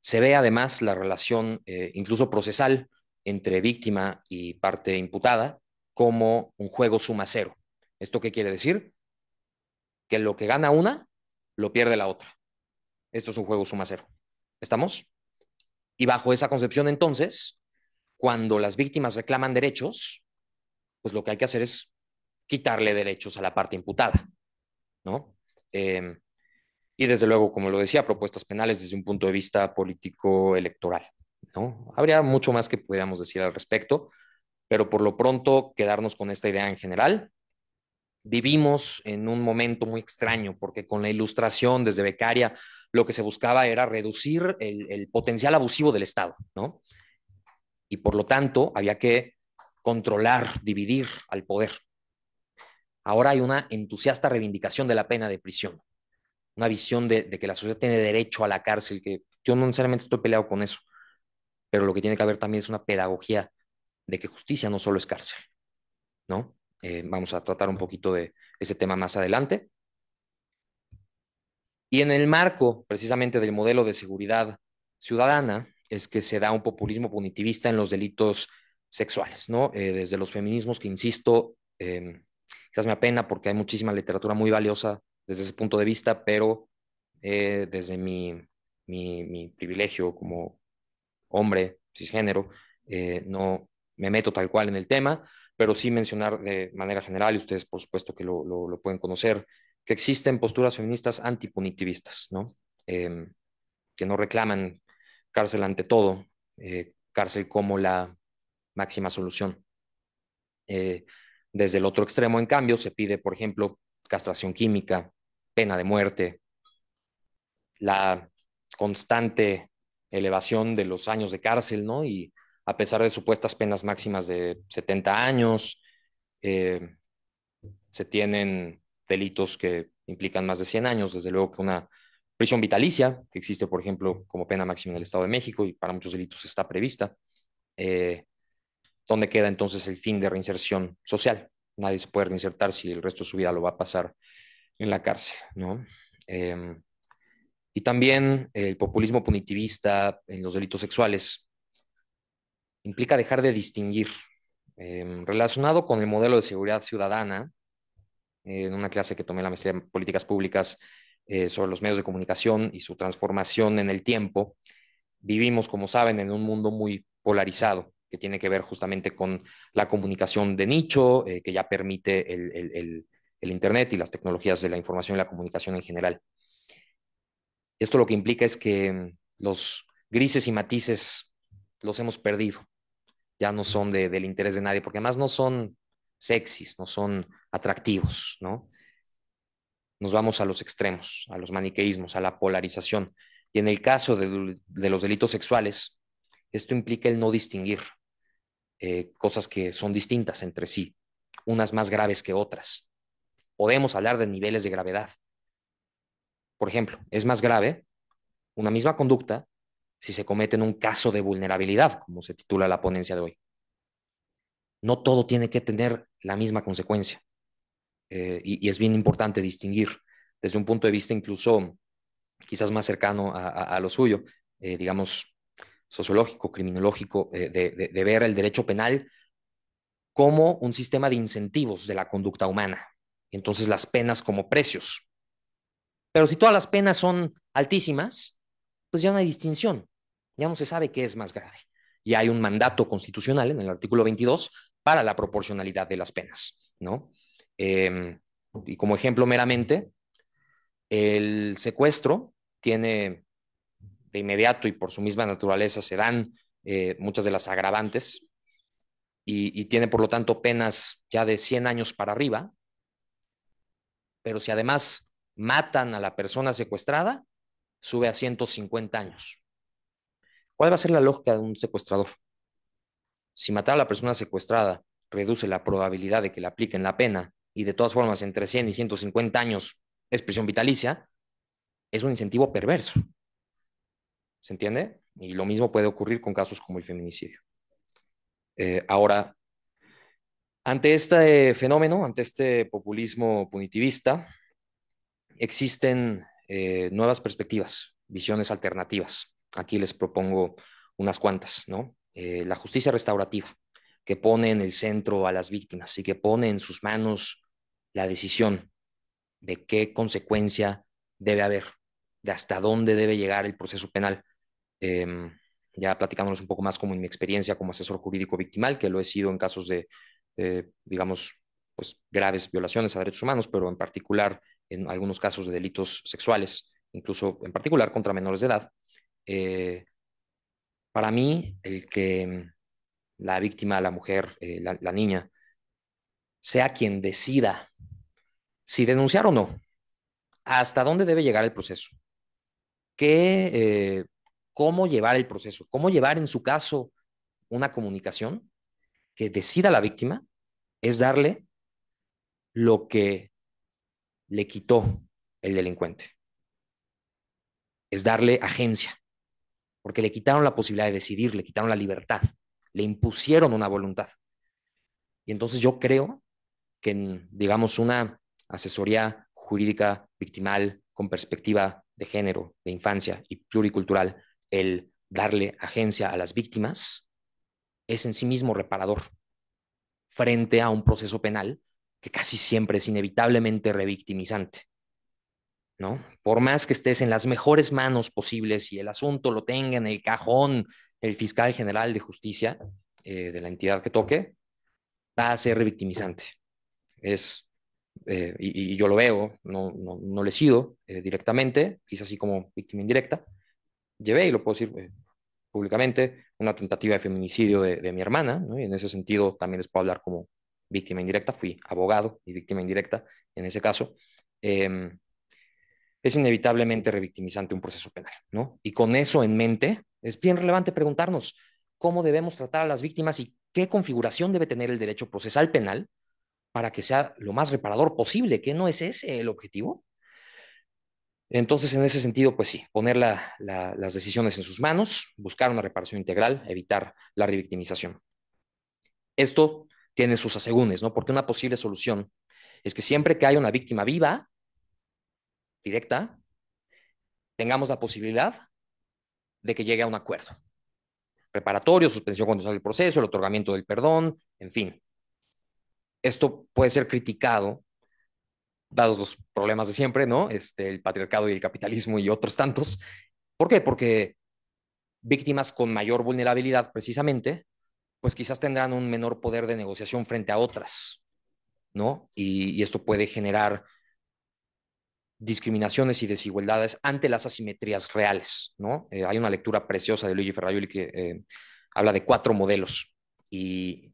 Se ve además la relación, incluso procesal, entre víctima y parte imputada como un juego suma cero. ¿Esto qué quiere decir? Que lo que gana una, lo pierde la otra. Esto es un juego suma cero. ¿Estamos? Y bajo esa concepción, entonces, cuando las víctimas reclaman derechos, pues lo que hay que hacer es quitarle derechos a la parte imputada, ¿no? Eh, y desde luego, como lo decía, propuestas penales desde un punto de vista político electoral, ¿no? Habría mucho más que pudiéramos decir al respecto, pero por lo pronto quedarnos con esta idea en general vivimos en un momento muy extraño, porque con la Ilustración, desde becaria, lo que se buscaba era reducir el potencial abusivo del Estado, ¿no? Y por lo tanto, había que controlar, dividir al poder. Ahora hay una entusiasta reivindicación de la pena de prisión, una visión de que la sociedad tiene derecho a la cárcel, que yo no necesariamente estoy peleado con eso, pero lo que tiene que haber también es una pedagogía de que justicia no solo es cárcel, ¿no? Vamos a tratar un poquito de ese tema más adelante. Y en el marco precisamente del modelo de seguridad ciudadana es que se da un populismo punitivista en los delitos sexuales, ¿no? Desde los feminismos, que insisto, quizás me apena porque hay muchísima literatura muy valiosa desde ese punto de vista, pero desde mi privilegio como hombre cisgénero, no me meto tal cual en el tema, pero sí mencionar de manera general, y ustedes por supuesto que lo pueden conocer, que existen posturas feministas antipunitivistas, ¿no? Eh, que no reclaman cárcel ante todo, cárcel como la máxima solución. Eh, Desde el otro extremo, en cambio, se pide, por ejemplo, castración química, pena de muerte, la constante elevación de los años de cárcel, ¿no? Y a pesar de supuestas penas máximas de 70 años, eh, se tienen delitos que implican más de 100 años, desde luego que una prisión vitalicia, que existe, por ejemplo, como pena máxima en el Estado de México y para muchos delitos está prevista, eh, ¿dónde queda entonces el fin de reinserción social? Nadie se puede reinsertar si el resto de su vida lo va a pasar en la cárcel, ¿no? Eh, y también el populismo punitivista en los delitos sexuales implica dejar de distinguir. Relacionado con el modelo de seguridad ciudadana, en una clase que tomé en la maestría en políticas públicas sobre los medios de comunicación y su transformación en el tiempo, vivimos, como saben, en un mundo muy polarizado que tiene que ver justamente con la comunicación de nicho, que ya permite el Internet y las tecnologías de la información y la comunicación en general. Esto lo que implica es que los grises y matices los hemos perdido, ya no son del interés de nadie, porque además no son sexys, no son atractivos, ¿no? Nos vamos a los extremos, a los maniqueísmos, a la polarización. Y en el caso de los delitos sexuales, esto implica el no distinguir cosas que son distintas entre sí, unas más graves que otras. Podemos hablar de niveles de gravedad. Por ejemplo, es más grave una misma conducta si se comete en un caso de vulnerabilidad, como se titula la ponencia de hoy. No todo tiene que tener la misma consecuencia. Y es bien importante distinguir desde un punto de vista incluso quizás más cercano a lo suyo, digamos, sociológico, criminológico, de ver el derecho penal como un sistema de incentivos de la conducta humana. Entonces las penas como precios. Pero si todas las penas son altísimas, pues ya no hay distinción, ya no se sabe qué es más grave. Y hay un mandato constitucional en el artículo 22 para la proporcionalidad de las penas, ¿no? Y como ejemplo meramente, el secuestro tiene de inmediato y por su misma naturaleza se dan muchas de las agravantes y tiene por lo tanto penas ya de 100 años para arriba, pero si además matan a la persona secuestrada, sube a 150 años. ¿Cuál va a ser la lógica de un secuestrador? Si matar a la persona secuestrada reduce la probabilidad de que le apliquen la pena y de todas formas entre 100 y 150 años es prisión vitalicia, es un incentivo perverso. ¿Se entiende? Y lo mismo puede ocurrir con casos como el feminicidio. Ahora, ante este fenómeno, ante este populismo punitivista, existen nuevas perspectivas, visiones alternativas. Aquí les propongo unas cuantas, ¿no? La justicia restaurativa, que pone en el centro a las víctimas y que pone en sus manos la decisión de qué consecuencia debe haber, de hasta dónde debe llegar el proceso penal. Eh, ya platicándonos un poco más como en mi experiencia como asesor jurídico victimal, que lo he sido en casos de, digamos, pues graves violaciones a derechos humanos, pero en particular en algunos casos de delitos sexuales, incluso en particular contra menores de edad. Eh, para mí, el que la víctima, la mujer, la niña, sea quien decida si denunciar o no, hasta dónde debe llegar el proceso, qué, cómo llevar el proceso, cómo llevar en su caso una comunicación que decida la víctima, es darle lo que le quitó el delincuente, es darle agencia, porque le quitaron la posibilidad de decidir, le quitaron la libertad, le impusieron una voluntad. Y entonces yo creo que en, digamos, una asesoría jurídica victimal con perspectiva de género, de infancia y pluricultural, el darle agencia a las víctimas es en sí mismo reparador frente a un proceso penal que casi siempre es inevitablemente revictimizante, ¿no? Por más que estés en las mejores manos posibles y el asunto lo tenga en el cajón el fiscal general de justicia de la entidad que toque, va a ser revictimizante. Es, y yo lo veo, no le he sido directamente, quizás así como víctima indirecta. Llevé, y lo puedo decir públicamente, una tentativa de feminicidio de mi hermana, ¿no? Y en ese sentido también les puedo hablar como víctima indirecta, fui abogado y víctima indirecta en ese caso. Eh, es inevitablemente revictimizante un proceso penal, ¿no? Y con eso en mente, es bien relevante preguntarnos cómo debemos tratar a las víctimas y qué configuración debe tener el derecho procesal penal para que sea lo más reparador posible, que no es ese el objetivo. Entonces, en ese sentido, pues sí, poner las decisiones en sus manos, buscar una reparación integral, evitar la revictimización. Esto tiene sus asegúnes, ¿no? Porque una posible solución es que siempre que haya una víctima viva, directa, tengamos la posibilidad de que llegue a un acuerdo. Reparatorio, suspensión condicional del proceso, el otorgamiento del perdón, en fin. Esto puede ser criticado, dados los problemas de siempre, ¿no? El patriarcado y el capitalismo y otros tantos. ¿Por qué? Porque víctimas con mayor vulnerabilidad, precisamente, pues quizás tendrán un menor poder de negociación frente a otras, ¿no? Y esto puede generar discriminaciones y desigualdades ante las asimetrías reales, ¿no? Hay una lectura preciosa de Luigi Ferraioli que habla de 4 modelos y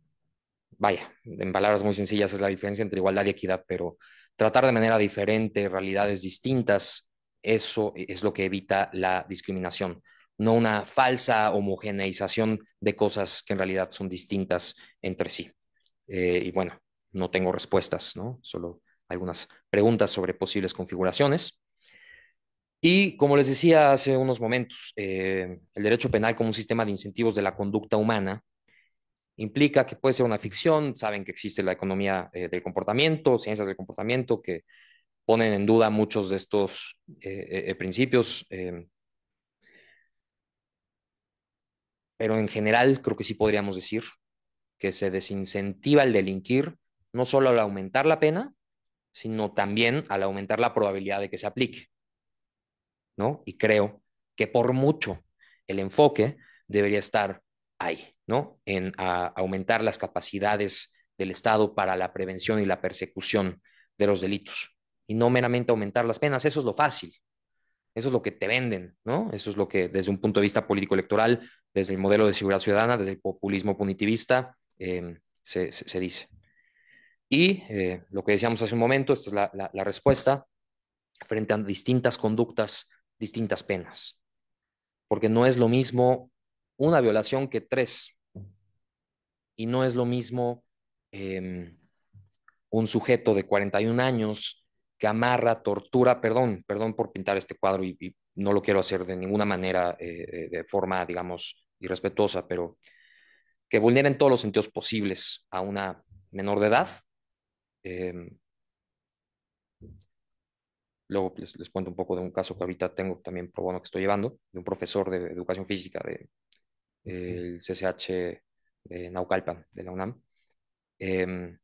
vaya, en palabras muy sencillas es la diferencia entre igualdad y equidad, pero tratar de manera diferente realidades distintas, eso es lo que evita la discriminación, no una falsa homogeneización de cosas que en realidad son distintas entre sí. Y bueno, no tengo respuestas, ¿no? Solo algunas preguntas sobre posibles configuraciones. Y como les decía hace unos momentos, el derecho penal como un sistema de incentivos de la conducta humana implica que puede ser una ficción, saben que existe la economía del comportamiento, ciencias del comportamiento, que ponen en duda muchos de estos principios, pero en general creo que sí podríamos decir que se desincentiva el delinquir, no solo al aumentar la pena, sino también al aumentar la probabilidad de que se aplique, ¿no? Y creo que por mucho el enfoque debería estar ahí, ¿no? En aumentar las capacidades del Estado para la prevención y la persecución de los delitos y no meramente aumentar las penas. Eso es lo fácil, eso es lo que te venden, ¿no? Eso es lo que desde un punto de vista político-electoral, desde el modelo de seguridad ciudadana, desde el populismo punitivista, se dice. Y lo que decíamos hace un momento, esta es la respuesta frente a distintas conductas, distintas penas, porque no es lo mismo una violación que 3, y no es lo mismo un sujeto de 41 años que amarra, tortura, perdón por pintar este cuadro y no lo quiero hacer de ninguna manera de forma, digamos, irrespetuosa, pero que vulnera en todos los sentidos posibles a una menor de edad. Eh, Luego les cuento un poco de un caso que ahorita tengo también pro bono que estoy llevando, de un profesor de educación física del CCH de Naucalpan, de la UNAM, eh,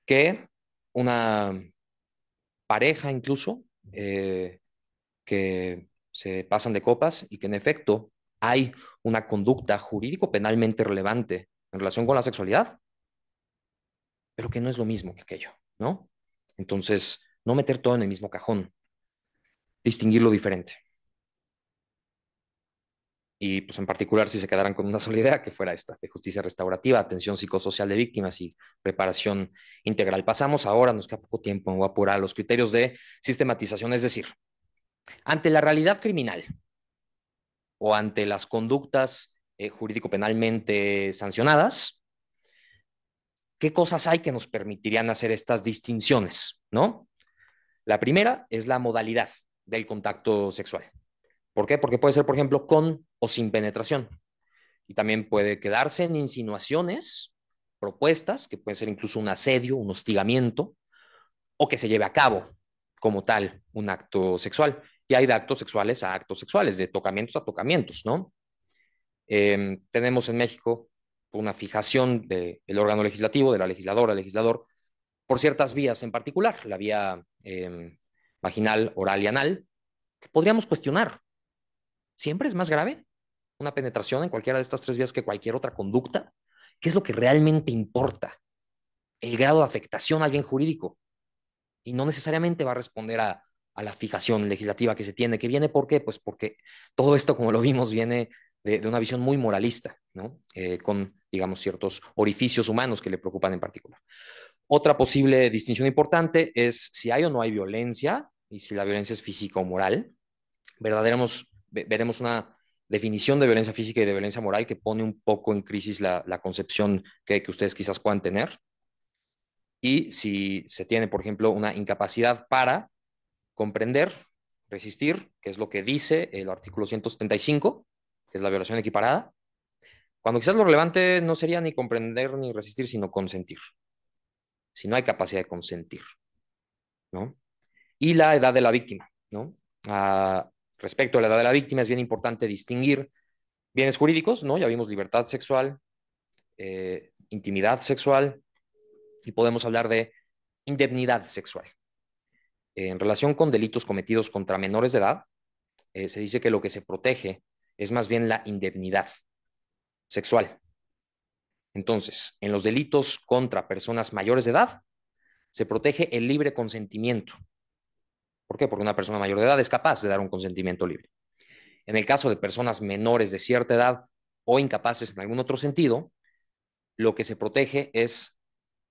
que una pareja incluso que se pasan de copas y que en efecto hay una conducta jurídico-penalmente relevante en relación con la sexualidad, pero que no es lo mismo que aquello, ¿no? Entonces, no meter todo en el mismo cajón, distinguir lo diferente. y pues en particular si se quedaran con una sola idea, que fuera esta, de justicia restaurativa, atención psicosocial de víctimas y reparación integral. Pasamos ahora, nos queda poco tiempo, me voy a apurar, a los criterios de sistematización, es decir, ante la realidad criminal o ante las conductas jurídico-penalmente sancionadas, ¿qué cosas hay que nos permitirían hacer estas distinciones? ¿No? La primera es la modalidad del contacto sexual. ¿Por qué? Porque puede ser, por ejemplo, con o sin penetración. Y también puede quedarse en insinuaciones, propuestas, que puede ser incluso un asedio, un hostigamiento, o que se lleve a cabo como tal un acto sexual. Y hay de actos sexuales a actos sexuales, de tocamientos a tocamientos, ¿no? Tenemos en México una fijación del órgano legislativo, de la legisladora, legislador, por ciertas vías en particular, la vía vaginal, oral y anal, que podríamos cuestionar. ¿Siempre es más grave una penetración en cualquiera de estas tres vías que cualquier otra conducta? ¿Qué es lo que realmente importa? El grado de afectación al bien jurídico. Y no necesariamente va a responder a la fijación legislativa que se tiene, que viene, ¿por qué? Pues porque todo esto, como lo vimos, viene de una visión muy moralista, ¿no? Con, digamos, ciertos orificios humanos que le preocupan en particular. Otra posible distinción importante es si hay o no hay violencia y si la violencia es física o moral. Veremos una definición de violencia física y de violencia moral que pone un poco en crisis la concepción que ustedes quizás puedan tener. Y si se tiene, por ejemplo, una incapacidad para comprender, resistir, que es lo que dice el artículo 175, que es la violación equiparada, cuando quizás lo relevante no sería ni comprender ni resistir, sino consentir, si no hay capacidad de consentir, ¿no? Y la edad de la víctima, ¿no? Respecto a la edad de la víctima, es bien importante distinguir bienes jurídicos, ¿no? Ya vimos libertad sexual, intimidad sexual, y podemos hablar de indemnidad sexual. En relación con delitos cometidos contra menores de edad, se dice que lo que se protege es más bien la indemnidad sexual. Entonces, en los delitos contra personas mayores de edad, se protege el libre consentimiento. ¿Por qué? Porque una persona mayor de edad es capaz de dar un consentimiento libre. En el caso de personas menores de cierta edad o incapaces en algún otro sentido, lo que se protege es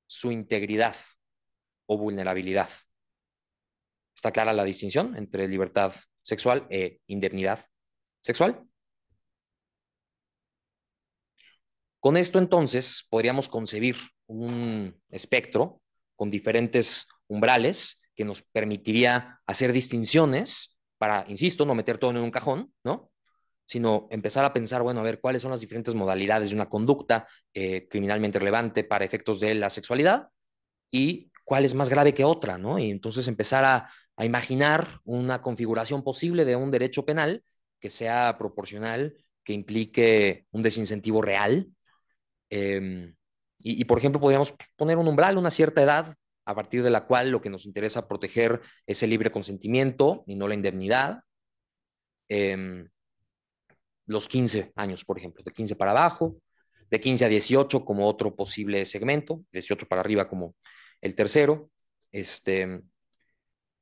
su integridad o vulnerabilidad. ¿Está clara la distinción entre libertad sexual e indemnidad sexual? Con esto entonces podríamos concebir un espectro con diferentes umbrales que nos permitiría hacer distinciones para, insisto, no meter todo en un cajón, ¿no? Sino empezar a pensar, bueno, a ver cuáles son las diferentes modalidades de una conducta criminalmente relevante para efectos de la sexualidad y cuál es más grave que otra, ¿no? Y entonces empezar a imaginar una configuración posible de un derecho penal que sea proporcional, que implique un desincentivo real. Por ejemplo, podríamos poner un umbral, una cierta edad, a partir de la cual lo que nos interesa proteger es el libre consentimiento y no la indemnidad. Eh, los 15 años, por ejemplo, de 15 para abajo, de 15 a 18 como otro posible segmento, 18 para arriba como el tercero. Este,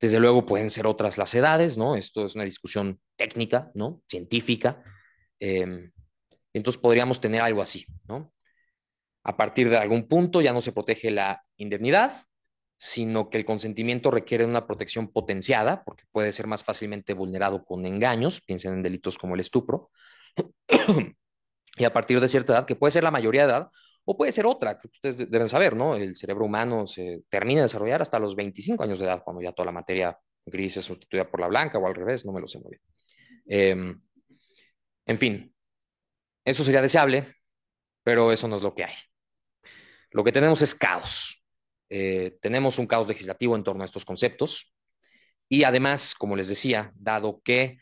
desde luego pueden ser otras las edades, ¿no? Esto es una discusión técnica, ¿no? Científica. Entonces podríamos tener algo así, ¿no? A partir de algún punto ya no se protege la indemnidad, sino que el consentimiento requiere una protección potenciada, porque puede ser más fácilmente vulnerado con engaños, piensen en delitos como el estupro, y a partir de cierta edad, que puede ser la mayoría de edad, o puede ser otra, que ustedes deben saber, ¿no? El cerebro humano se termina de desarrollar hasta los 25 años de edad, cuando ya toda la materia gris es sustituida por la blanca o al revés, no me lo sé muy bien. En fin, eso sería deseable, pero eso no es lo que hay. Lo que tenemos es caos. Tenemos un caos legislativo en torno a estos conceptos y además, como les decía, dado que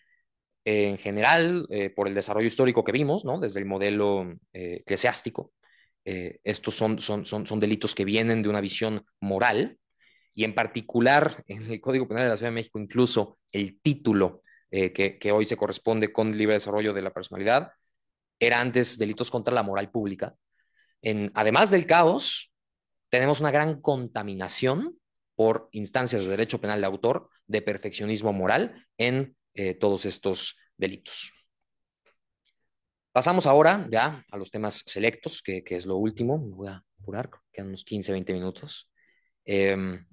en general, por el desarrollo histórico que vimos, ¿no? Desde el modelo eclesiástico, estos son delitos que vienen de una visión moral y en particular en el Código Penal de la Ciudad de México, incluso el título que hoy se corresponde con el libre desarrollo de la personalidad, era antes delitos contra la moral pública. Además del caos, tenemos una gran contaminación por instancias de derecho penal de autor de perfeccionismo moral en todos estos delitos. Pasamos ahora ya a los temas selectos, que es lo último. Me voy a apurar, quedan unos 15, 20 minutos. Em,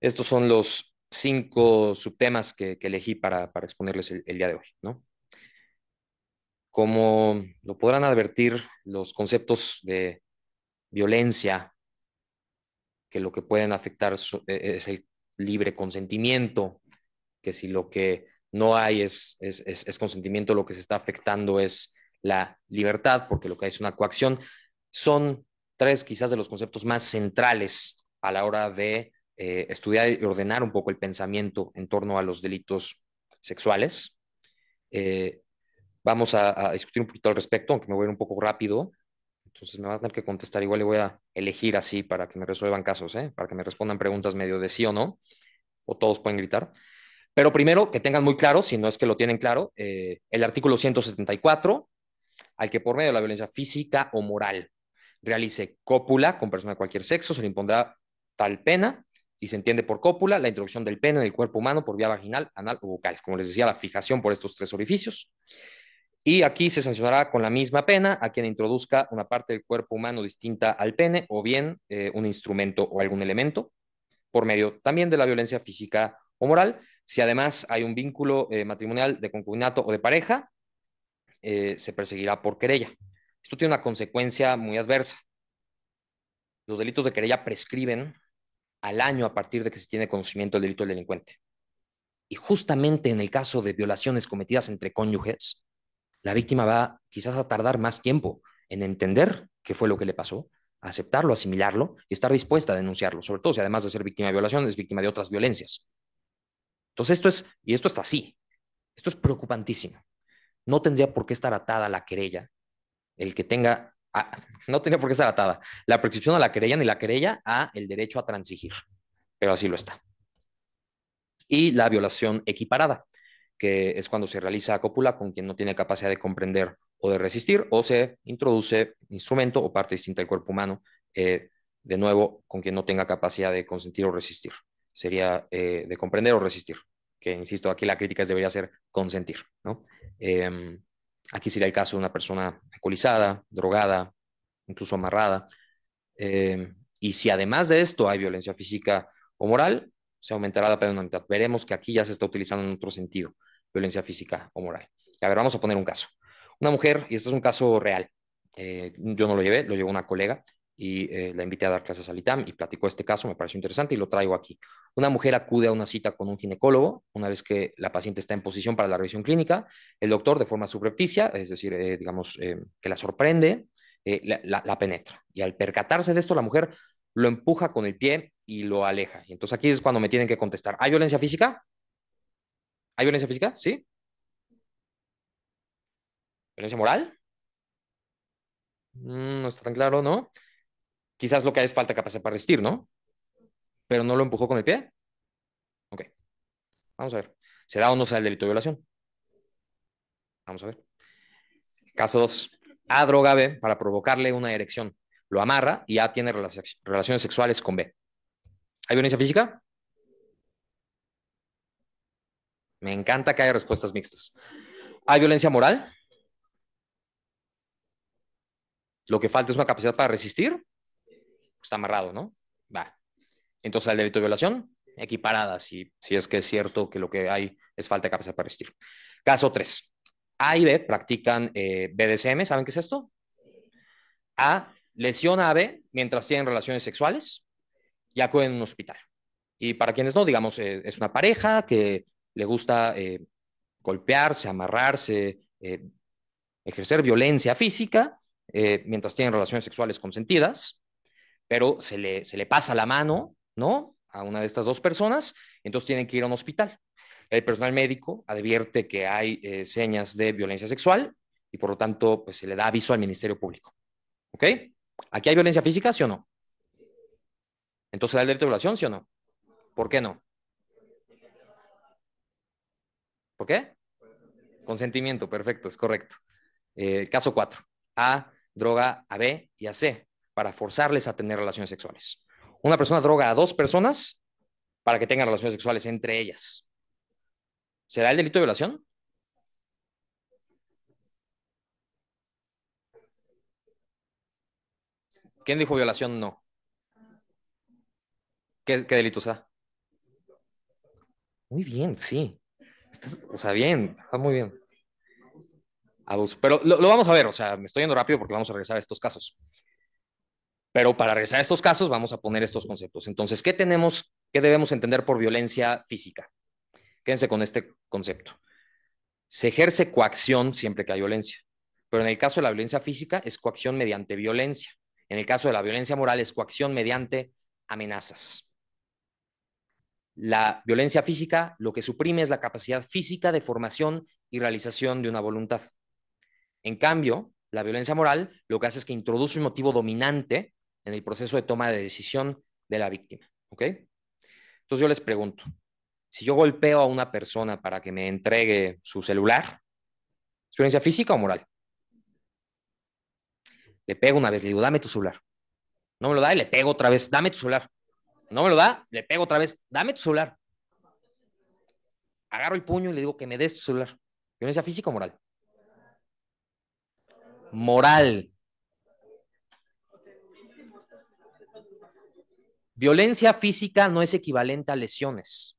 Estos son los 5 subtemas que elegí para exponerles el día de hoy, ¿no? Como lo podrán advertir, los conceptos de violencia, que lo que pueden afectar es el libre consentimiento, que si lo que no hay es consentimiento, lo que se está afectando es la libertad, porque lo que hay es una coacción, son 3 quizás de los conceptos más centrales a la hora de estudiar y ordenar un poco el pensamiento en torno a los delitos sexuales. Eh, Vamos a discutir un poquito al respecto, aunque me voy a ir un poco rápido. Entonces me van a tener que contestar. Igual le voy a elegir así para que me resuelvan casos, ¿eh? Para que me respondan preguntas medio de sí o no, o todos pueden gritar. Pero primero, que tengan muy claro, si no es que lo tienen claro, el artículo 174, al que por medio de la violencia física o moral realice cópula con persona de cualquier sexo, se le impondrá tal pena, y se entiende por cópula la introducción del pene en el cuerpo humano por vía vaginal, anal o bucal. Como les decía, la fijación por estos 3 orificios. Y aquí se sancionará con la misma pena a quien introduzca una parte del cuerpo humano distinta al pene o bien un instrumento o algún elemento por medio también de la violencia física o moral. Si además hay un vínculo matrimonial de concubinato o de pareja, se perseguirá por querella. Esto tiene una consecuencia muy adversa. Los delitos de querella prescriben al año a partir de que se tiene conocimiento del delito del delincuente. Y justamente en el caso de violaciones cometidas entre cónyuges, la víctima va quizás a tardar más tiempo en entender qué fue lo que le pasó, a aceptarlo, asimilarlo y estar dispuesta a denunciarlo, sobre todo si además de ser víctima de violación es víctima de otras violencias. Entonces esto es así, esto es preocupantísimo. No tendría por qué estar atada la querella, el que tenga, no tendría por qué estar atada la prescripción a la querella ni la querella a el derecho a transigir, pero así lo está. Y la violación equiparada, que es cuando se realiza cópula con quien no tiene capacidad de comprender o de resistir, o se introduce instrumento o parte distinta del cuerpo humano, de nuevo, con quien no tenga capacidad de consentir o resistir. Sería de comprender o resistir, que insisto, aquí la crítica debería ser consentir, ¿no? Aquí sería el caso de una persona alcoholizada, drogada, incluso amarrada. Y si además de esto hay violencia física o moral, se aumentará la pena en una mitad. Veremos que aquí ya se está utilizando en otro sentido, violencia física o moral. A ver, vamos a poner un caso. Una mujer, y este es un caso real, yo no lo llevé, lo llevó una colega y la invité a dar clases al ITAM y platicó este caso, me pareció interesante y lo traigo aquí. Una mujer acude a una cita con un ginecólogo una vez que la paciente está en posición para la revisión clínica. El doctor, de forma subrepticia, es decir, digamos, que la sorprende, la penetra. Y al percatarse de esto, la mujer lo empuja con el pie y lo aleja. Y entonces aquí es cuando me tienen que contestar. ¿Hay violencia física? ¿Hay violencia física? ¿Sí? ¿Violencia moral? No está tan claro, ¿no? Quizás lo que hay es falta de capacidad para resistir, ¿no? Pero no lo empujó con el pie. Ok, vamos a ver. ¿Se da o no se da el delito de violación? Vamos a ver. Caso 2. A droga B para provocarle una erección. Lo amarra y A tiene relaciones sexuales con B. ¿Hay violencia física? Me encanta que haya respuestas mixtas. ¿Hay violencia moral? Lo que falta es una capacidad para resistir. Está amarrado, ¿no? Va. Entonces, el delito de violación, equiparada, si es que es cierto que lo que hay es falta de capacidad para resistir. Caso 3. A y B practican BDSM. ¿Saben qué es esto? A lesiona a B mientras tienen relaciones sexuales y acuden a un hospital. Y para quienes no, digamos, es una pareja que le gusta golpearse, amarrarse, ejercer violencia física mientras tienen relaciones sexuales consentidas, pero se le pasa la mano, ¿no? A una de estas 2 personas, entonces tienen que ir a un hospital. El personal médico advierte que hay señas de violencia sexual y por lo tanto pues, se le da aviso al Ministerio Público. ¿Ok? ¿Aquí hay violencia física, sí o no? Entonces, ¿da el delito de violación, sí o no? ¿Por qué no? ¿Por qué? Consentimiento, perfecto, es correcto. Caso 4. A droga a B y a C para forzarles a tener relaciones sexuales. Una persona droga a 2 personas para que tengan relaciones sexuales entre ellas. ¿Se da el delito de violación? ¿Quién dijo violación? No. ¿Qué delito sea? Muy bien, sí. O sea, bien, está muy bien. Abuso. Pero lo vamos a ver, o sea, me estoy yendo rápido porque vamos a regresar a estos casos. Pero para regresar a estos casos, vamos a poner estos conceptos. Entonces, qué debemos entender por violencia física? Quédense con este concepto. Se ejerce coacción siempre que hay violencia, pero en el caso de la violencia física es coacción mediante violencia. En el caso de la violencia moral es coacción mediante amenazas. La violencia física lo que suprime es la capacidad física de formación y realización de una voluntad. En cambio, la violencia moral lo que hace es que introduce un motivo dominante en el proceso de toma de decisión de la víctima. ¿Ok? Entonces yo les pregunto, si yo golpeo a una persona para que me entregue su celular, ¿es violencia física o moral? Le pego una vez, le digo, dame tu celular. No me lo da y le pego otra vez, dame tu celular. No me lo da, le pego otra vez, dame tu celular. Agarro el puño y le digo que me des tu celular. ¿Violencia física o moral? Moral. Violencia física no es equivalente a lesiones.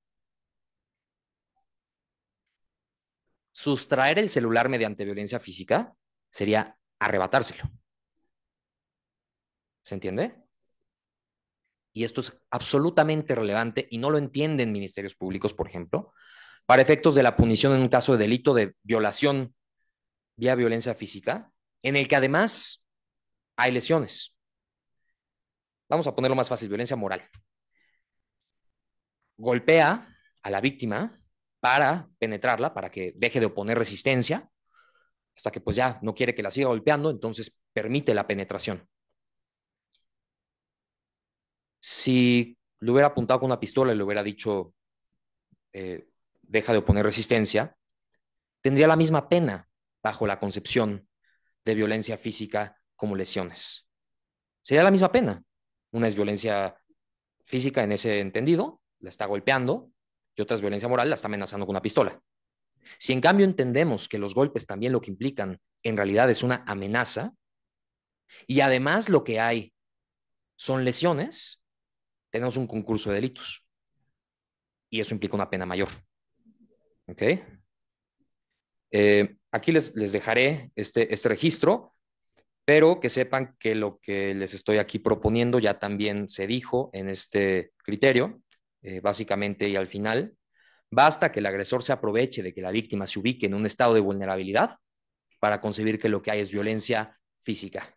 Sustraer el celular mediante violencia física sería arrebatárselo. ¿Se entiende? Y esto es absolutamente relevante y no lo entienden ministerios públicos, por ejemplo, para efectos de la punición en un caso de delito de violación vía violencia física, en el que además hay lesiones. Vamos a ponerlo más fácil, violencia moral. Golpea a la víctima para penetrarla, para que deje de oponer resistencia, hasta que pues ya no quiere que la siga golpeando, entonces permite la penetración. Si le hubiera apuntado con una pistola y le hubiera dicho, deja de oponer resistencia, tendría la misma pena bajo la concepción de violencia física como lesiones. Sería la misma pena. Una es violencia física en ese entendido, la está golpeando, y otra es violencia moral, la está amenazando con una pistola. Si en cambio entendemos que los golpes también lo que implican en realidad es una amenaza, y además lo que hay son lesiones, tenemos un concurso de delitos. Y eso implica una pena mayor. ¿Ok? Aquí les dejaré este registro, pero que sepan que lo que les estoy aquí proponiendo ya también se dijo en este criterio, básicamente y al final. Basta que el agresor se aproveche de que la víctima se ubique en un estado de vulnerabilidad para concebir que lo que hay es violencia física.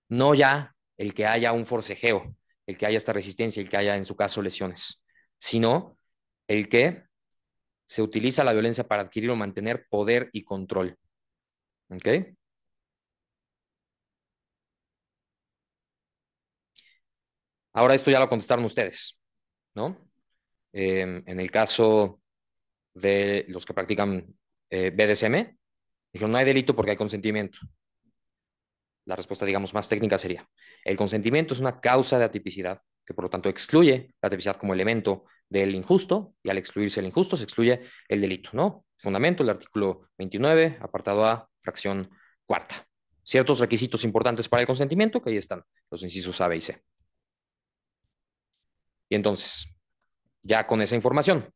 No ya el que haya un forcejeo, el que haya esta resistencia, el que haya en su caso lesiones, sino el que se utiliza la violencia para adquirir o mantener poder y control. ¿Ok? Ahora esto ya lo contestaron ustedes, ¿no? En el caso de los que practican BDSM, dijeron no hay delito porque hay consentimiento. La respuesta, digamos, más técnica sería, el consentimiento es una causa de atipicidad, que por lo tanto excluye la tipicidad como elemento del injusto, y al excluirse el injusto se excluye el delito, ¿no? Fundamento, el artículo 29, apartado A, fracción cuarta. Ciertos requisitos importantes para el consentimiento, que ahí están, los incisos A, B y C. Y entonces, ya con esa información,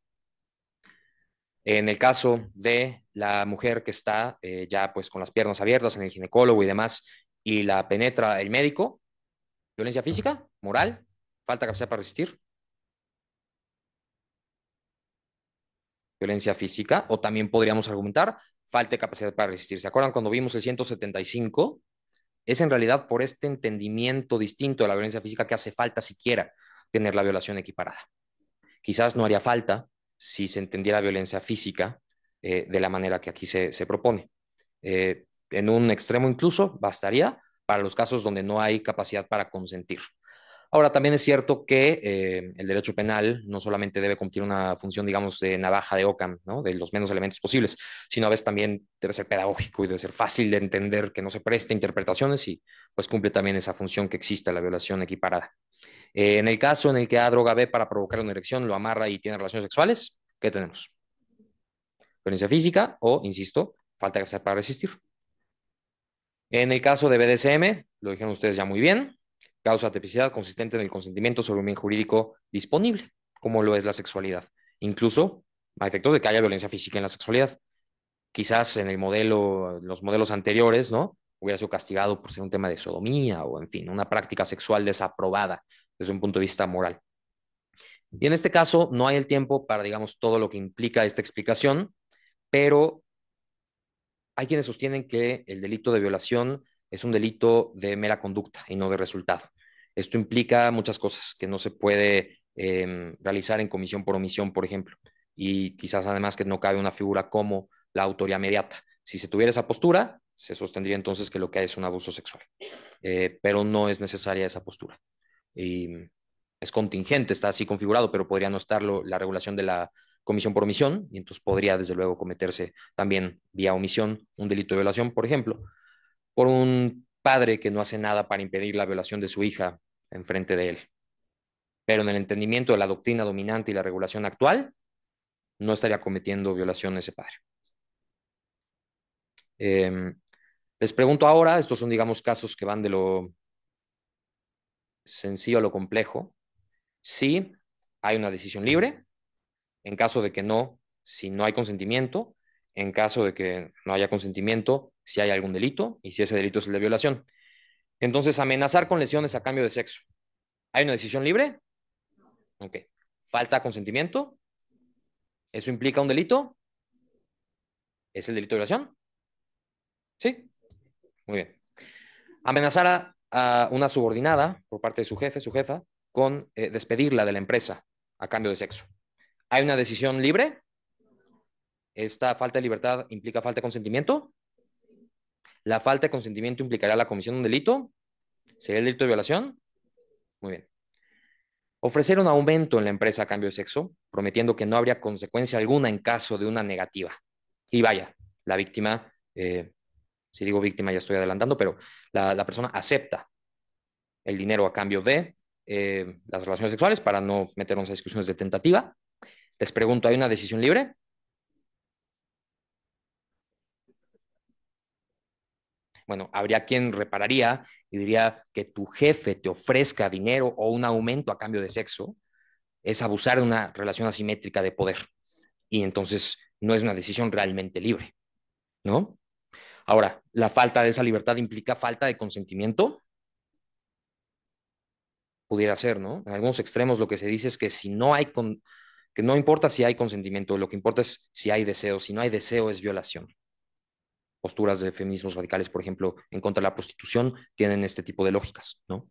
en el caso de la mujer que está ya pues con las piernas abiertas en el ginecólogo y demás, y la penetra el médico, violencia física, moral, falta de capacidad para resistir, violencia física, o también podríamos argumentar falta de capacidad para resistir. ¿Se acuerdan cuando vimos el 175? Es en realidad por este entendimiento distinto de la violencia física que hace falta siquiera tener la violación equiparada. Quizás no haría falta si se entendiera violencia física de la manera que aquí se propone. En un extremo incluso bastaría para los casos donde no hay capacidad para consentir. Ahora, también es cierto que el derecho penal no solamente debe cumplir una función, digamos, de navaja de Ockham, ¿no? De los menos elementos posibles, sino a veces también debe ser pedagógico y debe ser fácil de entender, que no se preste interpretaciones y pues cumple también esa función que existe, la violación equiparada. En el caso en el que A droga B para provocar una erección, lo amarra y tiene relaciones sexuales, ¿qué tenemos? Violencia física o, insisto, falta de capacidad para resistir. En el caso de BDSM, lo dijeron ustedes ya muy bien, causa tipicidad consistente en el consentimiento sobre un bien jurídico disponible, como lo es la sexualidad, incluso a efectos de que haya violencia física en la sexualidad. Quizás en los modelos anteriores, ¿no? Hubiera sido castigado por ser un tema de sodomía o, en fin, una práctica sexual desaprobada desde un punto de vista moral. Y en este caso no hay el tiempo para, digamos, todo lo que implica esta explicación, pero hay quienes sostienen que el delito de violación es un delito de mera conducta y no de resultado. Esto implica muchas cosas que no se puede realizar en comisión por omisión, por ejemplo, y quizás además que no cabe una figura como la autoría mediata. Si se tuviera esa postura, se sostendría entonces que lo que hay es un abuso sexual, pero no es necesaria esa postura. Y es contingente, está así configurado, pero podría no estarlo la regulación de la comisión por omisión, y entonces podría desde luego cometerse también vía omisión un delito de violación, por ejemplo, por un padre que no hace nada para impedir la violación de su hija enfrente de él. Pero en el entendimiento de la doctrina dominante y la regulación actual, no estaría cometiendo violación ese padre. Les pregunto ahora, estos son, digamos, casos que van de lo sencillo a lo complejo, si hay una decisión libre, en caso de que no, si no hay consentimiento, en caso de que no haya consentimiento, si hay algún delito y si ese delito es el de violación. Entonces, amenazar con lesiones a cambio de sexo. ¿Hay una decisión libre? Ok. ¿Falta consentimiento? ¿Eso implica un delito? ¿Es el delito de violación? Sí. Muy bien. Amenazar a una subordinada por parte de su jefe, su jefa, con despedirla de la empresa a cambio de sexo. ¿Hay una decisión libre? ¿Esta falta de libertad implica falta de consentimiento? ¿La falta de consentimiento implicará la comisión de un delito? ¿Sería el delito de violación? Muy bien. Ofrecer un aumento en la empresa a cambio de sexo, prometiendo que no habría consecuencia alguna en caso de una negativa. Y vaya, la víctima, si digo víctima ya estoy adelantando, pero la persona acepta el dinero a cambio de las relaciones sexuales para no meternos a discusiones de tentativa. Les pregunto, ¿hay una decisión libre? Bueno, habría quien repararía y diría que tu jefe te ofrezca dinero o un aumento a cambio de sexo es abusar de una relación asimétrica de poder y entonces no es una decisión realmente libre, ¿no? Ahora, la falta de esa libertad implica falta de consentimiento, pudiera ser, ¿no? En algunos extremos lo que se dice es que si no hay que no importa si hay consentimiento, lo que importa es si hay deseo, si no hay deseo es violación. Posturas de feminismos radicales, por ejemplo, en contra de la prostitución, tienen este tipo de lógicas, ¿no?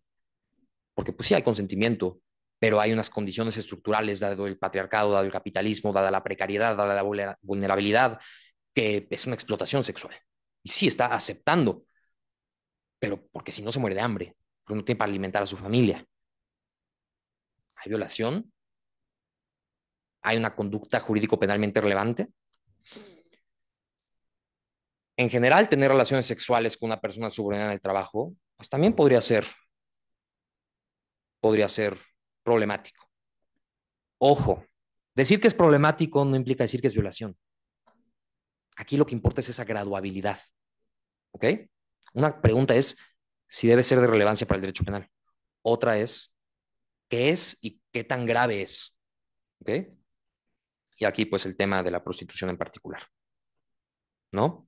Porque pues sí hay consentimiento, pero hay unas condiciones estructurales, dado el patriarcado, dado el capitalismo, dada la precariedad, dada la vulnerabilidad, que es una explotación sexual. Y sí, está aceptando, pero porque si no se muere de hambre, porque no tiene para alimentar a su familia. Hay violación, hay una conducta jurídico-penalmente relevante. En general, tener relaciones sexuales con una persona subordinada en el trabajo, pues también podría ser problemático. Ojo, decir que es problemático no implica decir que es violación. Aquí lo que importa es esa graduabilidad. ¿Ok? Una pregunta es si debe ser de relevancia para el derecho penal. Otra es qué es y qué tan grave es. ¿Ok? Y aquí pues el tema de la prostitución en particular. ¿No?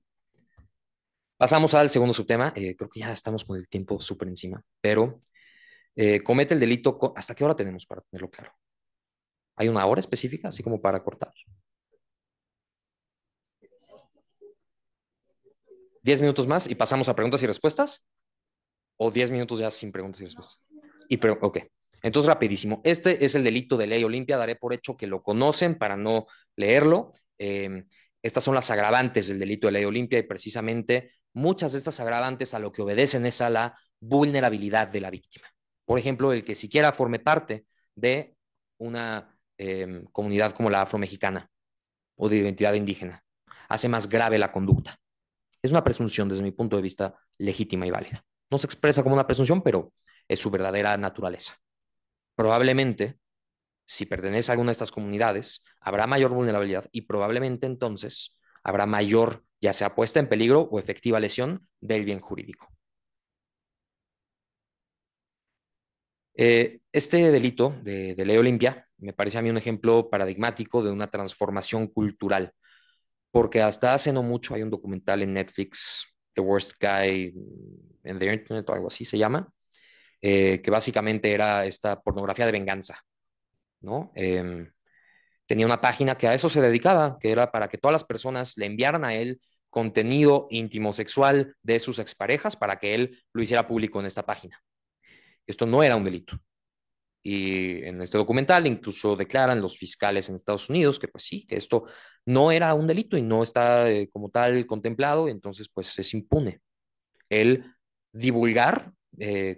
Pasamos al segundo subtema. Creo que ya estamos con el tiempo súper encima, pero comete el delito. ¿Hasta qué hora tenemos para tenerlo claro? ¿Hay una hora específica, así como para cortar? 10 minutos más y pasamos a preguntas y respuestas. ¿O 10 minutos ya sin preguntas y respuestas? Ok. Entonces, rapidísimo. Este es el delito de ley Olimpia. Daré por hecho que lo conocen para no leerlo. Estas son las agravantes del delito de ley Olimpia y precisamente muchas de estas agravantes a lo que obedecen es a la vulnerabilidad de la víctima. Por ejemplo, el que siquiera forme parte de una comunidad como la afromexicana o de identidad indígena hace más grave la conducta. Es una presunción desde mi punto de vista legítima y válida. No se expresa como una presunción, pero es su verdadera naturaleza. Probablemente, si pertenece a alguna de estas comunidades, habrá mayor vulnerabilidad y probablemente entonces habrá mayor, ya sea puesta en peligro o efectiva lesión del bien jurídico. Este delito de ley Olimpia me parece a mí un ejemplo paradigmático de una transformación cultural, porque hasta hace no mucho hay un documental en Netflix, The Worst Guy in the Internet o algo así se llama, que básicamente era esta pornografía de venganza, ¿no? Tenía una página que a eso se dedicaba, que era para que todas las personas le enviaran a él contenido íntimo sexual de sus exparejas para que él lo hiciera público en esta página. Esto no era un delito. Y en este documental incluso declaran los fiscales en Estados Unidos que pues sí, que esto no era un delito y no está como tal contemplado, entonces pues es impune el divulgar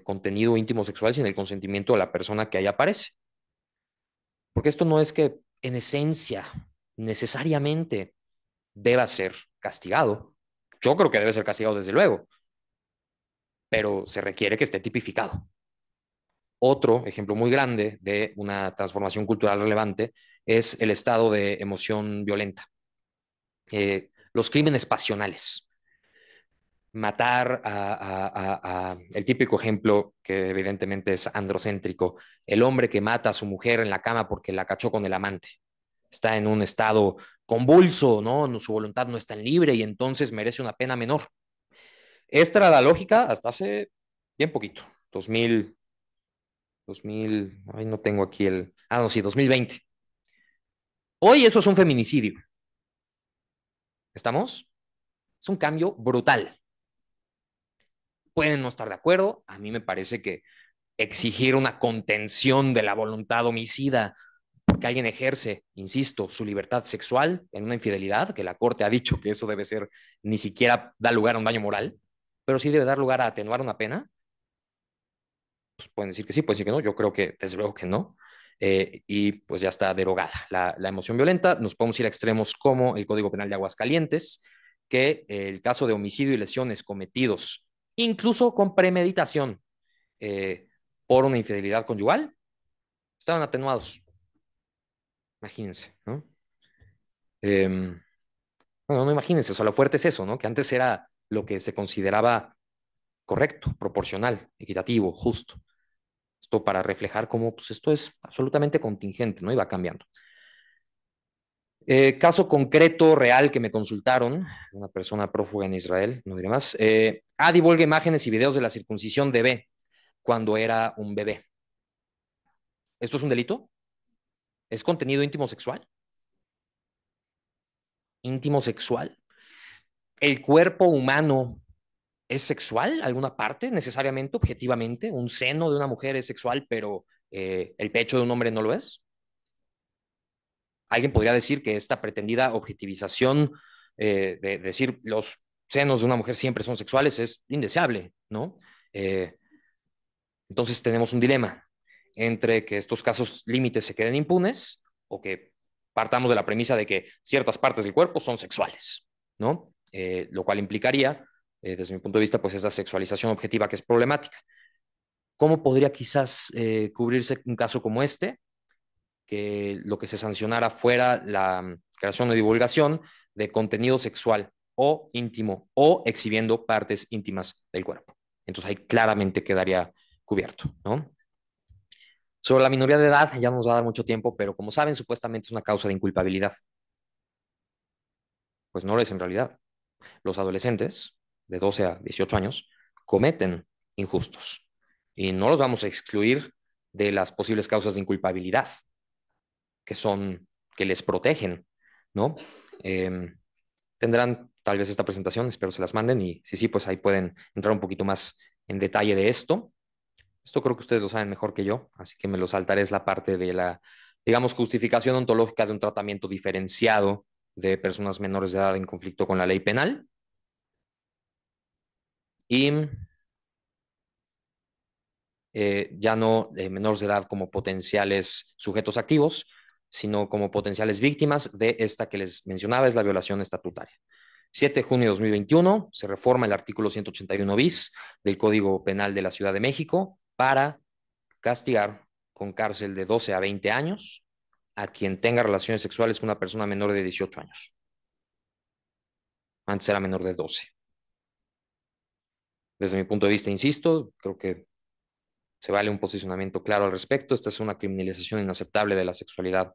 contenido íntimo sexual sin el consentimiento de la persona que ahí aparece. Porque esto no es que en esencia necesariamente deba ser castigado. Yo creo que debe ser castigado desde luego, pero se requiere que esté tipificado. Otro ejemplo muy grande de una transformación cultural relevante es el estado de emoción violenta, los crímenes pasionales. Matar el típico ejemplo que evidentemente es androcéntrico, el hombre que mata a su mujer en la cama porque la cachó con el amante. Está en un estado convulso, ¿no? Su voluntad no está en libre y entonces merece una pena menor. Esta era la lógica hasta hace bien poquito, 2000, ay, no tengo aquí no, sí, 2020. Hoy eso es un feminicidio. ¿Estamos? Es un cambio brutal. Pueden no estar de acuerdo. A mí me parece que exigir una contención de la voluntad homicida porque alguien ejerce, insisto, su libertad sexual en una infidelidad, que la Corte ha dicho que eso debe ser, ni siquiera da lugar a un daño moral, pero sí debe dar lugar a atenuar una pena, pues pueden decir que sí, pueden decir que no, yo creo que desde luego que no, y pues ya está derogada la emoción violenta. Nos podemos ir a extremos como el Código Penal de Aguascalientes, que el caso de homicidio y lesiones cometidos, incluso con premeditación, eh, por una infidelidad conyugal, estaban atenuados. Imagínense, ¿no? Bueno, no imagínense, o sea, lo fuerte es eso, ¿no? Que antes era lo que se consideraba correcto, proporcional, equitativo, justo. Esto para reflejar cómo pues, esto es absolutamente contingente, ¿no? Y va cambiando. Caso concreto, real, que me consultaron, una persona prófuga en Israel, no diré más. Divulga imágenes y videos de la circuncisión de B cuando era un bebé. ¿Esto es un delito? ¿Es contenido íntimo sexual? ¿Íntimo sexual? ¿El cuerpo humano es sexual? ¿Alguna parte necesariamente, objetivamente? ¿Un seno de una mujer es sexual, pero el pecho de un hombre no lo es? Alguien podría decir que esta pretendida objetivización de decir los senos de una mujer siempre son sexuales es indeseable, ¿no? Eh, entonces tenemos un dilema entre que estos casos límites se queden impunes o que partamos de la premisa de que ciertas partes del cuerpo son sexuales, ¿no? Lo cual implicaría, desde mi punto de vista, pues esa sexualización objetiva que es problemática. ¿Cómo podría quizás cubrirse un caso como este? Que lo que se sancionara fuera la creación o divulgación de contenido sexual o íntimo o exhibiendo partes íntimas del cuerpo. Entonces ahí claramente quedaría cubierto, ¿no? Sobre la minoría de edad ya nos va a dar mucho tiempo, pero como saben, supuestamente es una causa de inculpabilidad. Pues no lo es en realidad. Los adolescentes de 12 a 18 años cometen injustos y no los vamos a excluir de las posibles causas de inculpabilidad que son, que les protegen, ¿no? Eh, Tendrán tal vez esta presentación, espero se las manden y si sí, pues ahí pueden entrar un poquito más en detalle de esto. Esto creo que ustedes lo saben mejor que yo, así que me lo saltaré, es la parte de la, digamos, justificación ontológica de un tratamiento diferenciado de personas menores de edad en conflicto con la ley penal. Y ya no menores de edad como potenciales sujetos activos, sino como potenciales víctimas de esta que les mencionaba, es la violación estatutaria. 7 de junio de 2021 se reforma el artículo 181 bis del Código Penal de la Ciudad de México para castigar con cárcel de 12 a 20 años a quien tenga relaciones sexuales con una persona menor de 18 años. Antes era menor de 12. Desde mi punto de vista, insisto, creo que Se vale un posicionamiento claro al respecto. Esta es una criminalización inaceptable de la sexualidad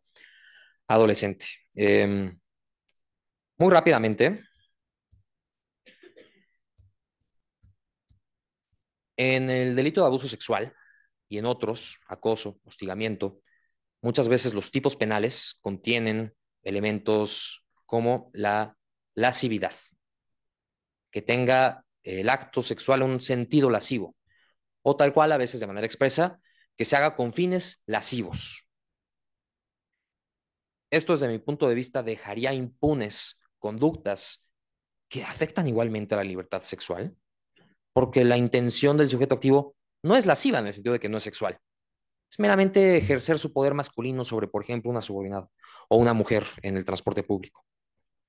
adolescente. Muy rápidamente, en el delito de abuso sexual y en otros, acoso, hostigamiento, muchas veces los tipos penales contienen elementos como la lascividad, que tenga el acto sexual un sentido lascivo, o tal cual, a veces de manera expresa, que se haga con fines lascivos. Esto, desde mi punto de vista, dejaría impunes conductas que afectan igualmente a la libertad sexual, porque la intención del sujeto activo no es lasciva en el sentido de que no es sexual. Es meramente ejercer su poder masculino sobre, por ejemplo, una subordinada o una mujer en el transporte público.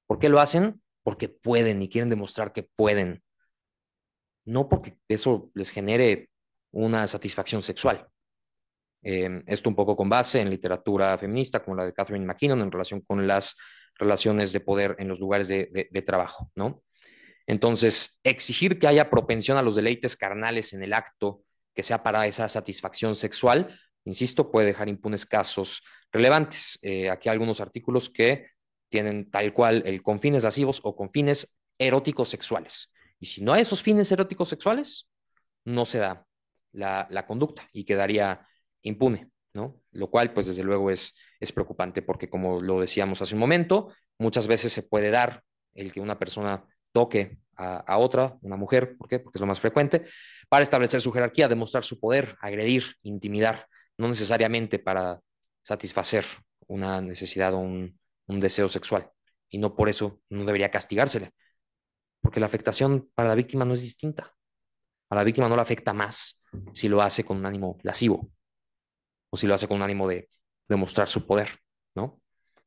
¿Por qué lo hacen? Porque pueden y quieren demostrar que pueden, no porque eso les genere una satisfacción sexual. Esto un poco con base en literatura feminista como la de Catherine McKinnon en relación con las relaciones de poder en los lugares de trabajo, ¿no? Entonces, exigir que haya propensión a los deleites carnales en el acto que sea para esa satisfacción sexual, insisto, puede dejar impunes casos relevantes. Aquí hay algunos artículos que tienen tal cual el con fines lascivos o con fines eróticos sexuales. Y si no hay esos fines eróticos sexuales, no se da la conducta y quedaría impune, ¿no? Lo cual, pues desde luego es preocupante porque, como lo decíamos hace un momento, muchas veces se puede dar el que una persona toque a otra, una mujer, ¿por qué? Porque es lo más frecuente, para establecer su jerarquía, demostrar su poder, agredir, intimidar, no necesariamente para satisfacer una necesidad o un deseo sexual. Y no por eso no debería castigársele, porque la afectación para la víctima no es distinta. A la víctima no le afecta más si lo hace con un ánimo lascivo o si lo hace con un ánimo de demostrar su poder, ¿no?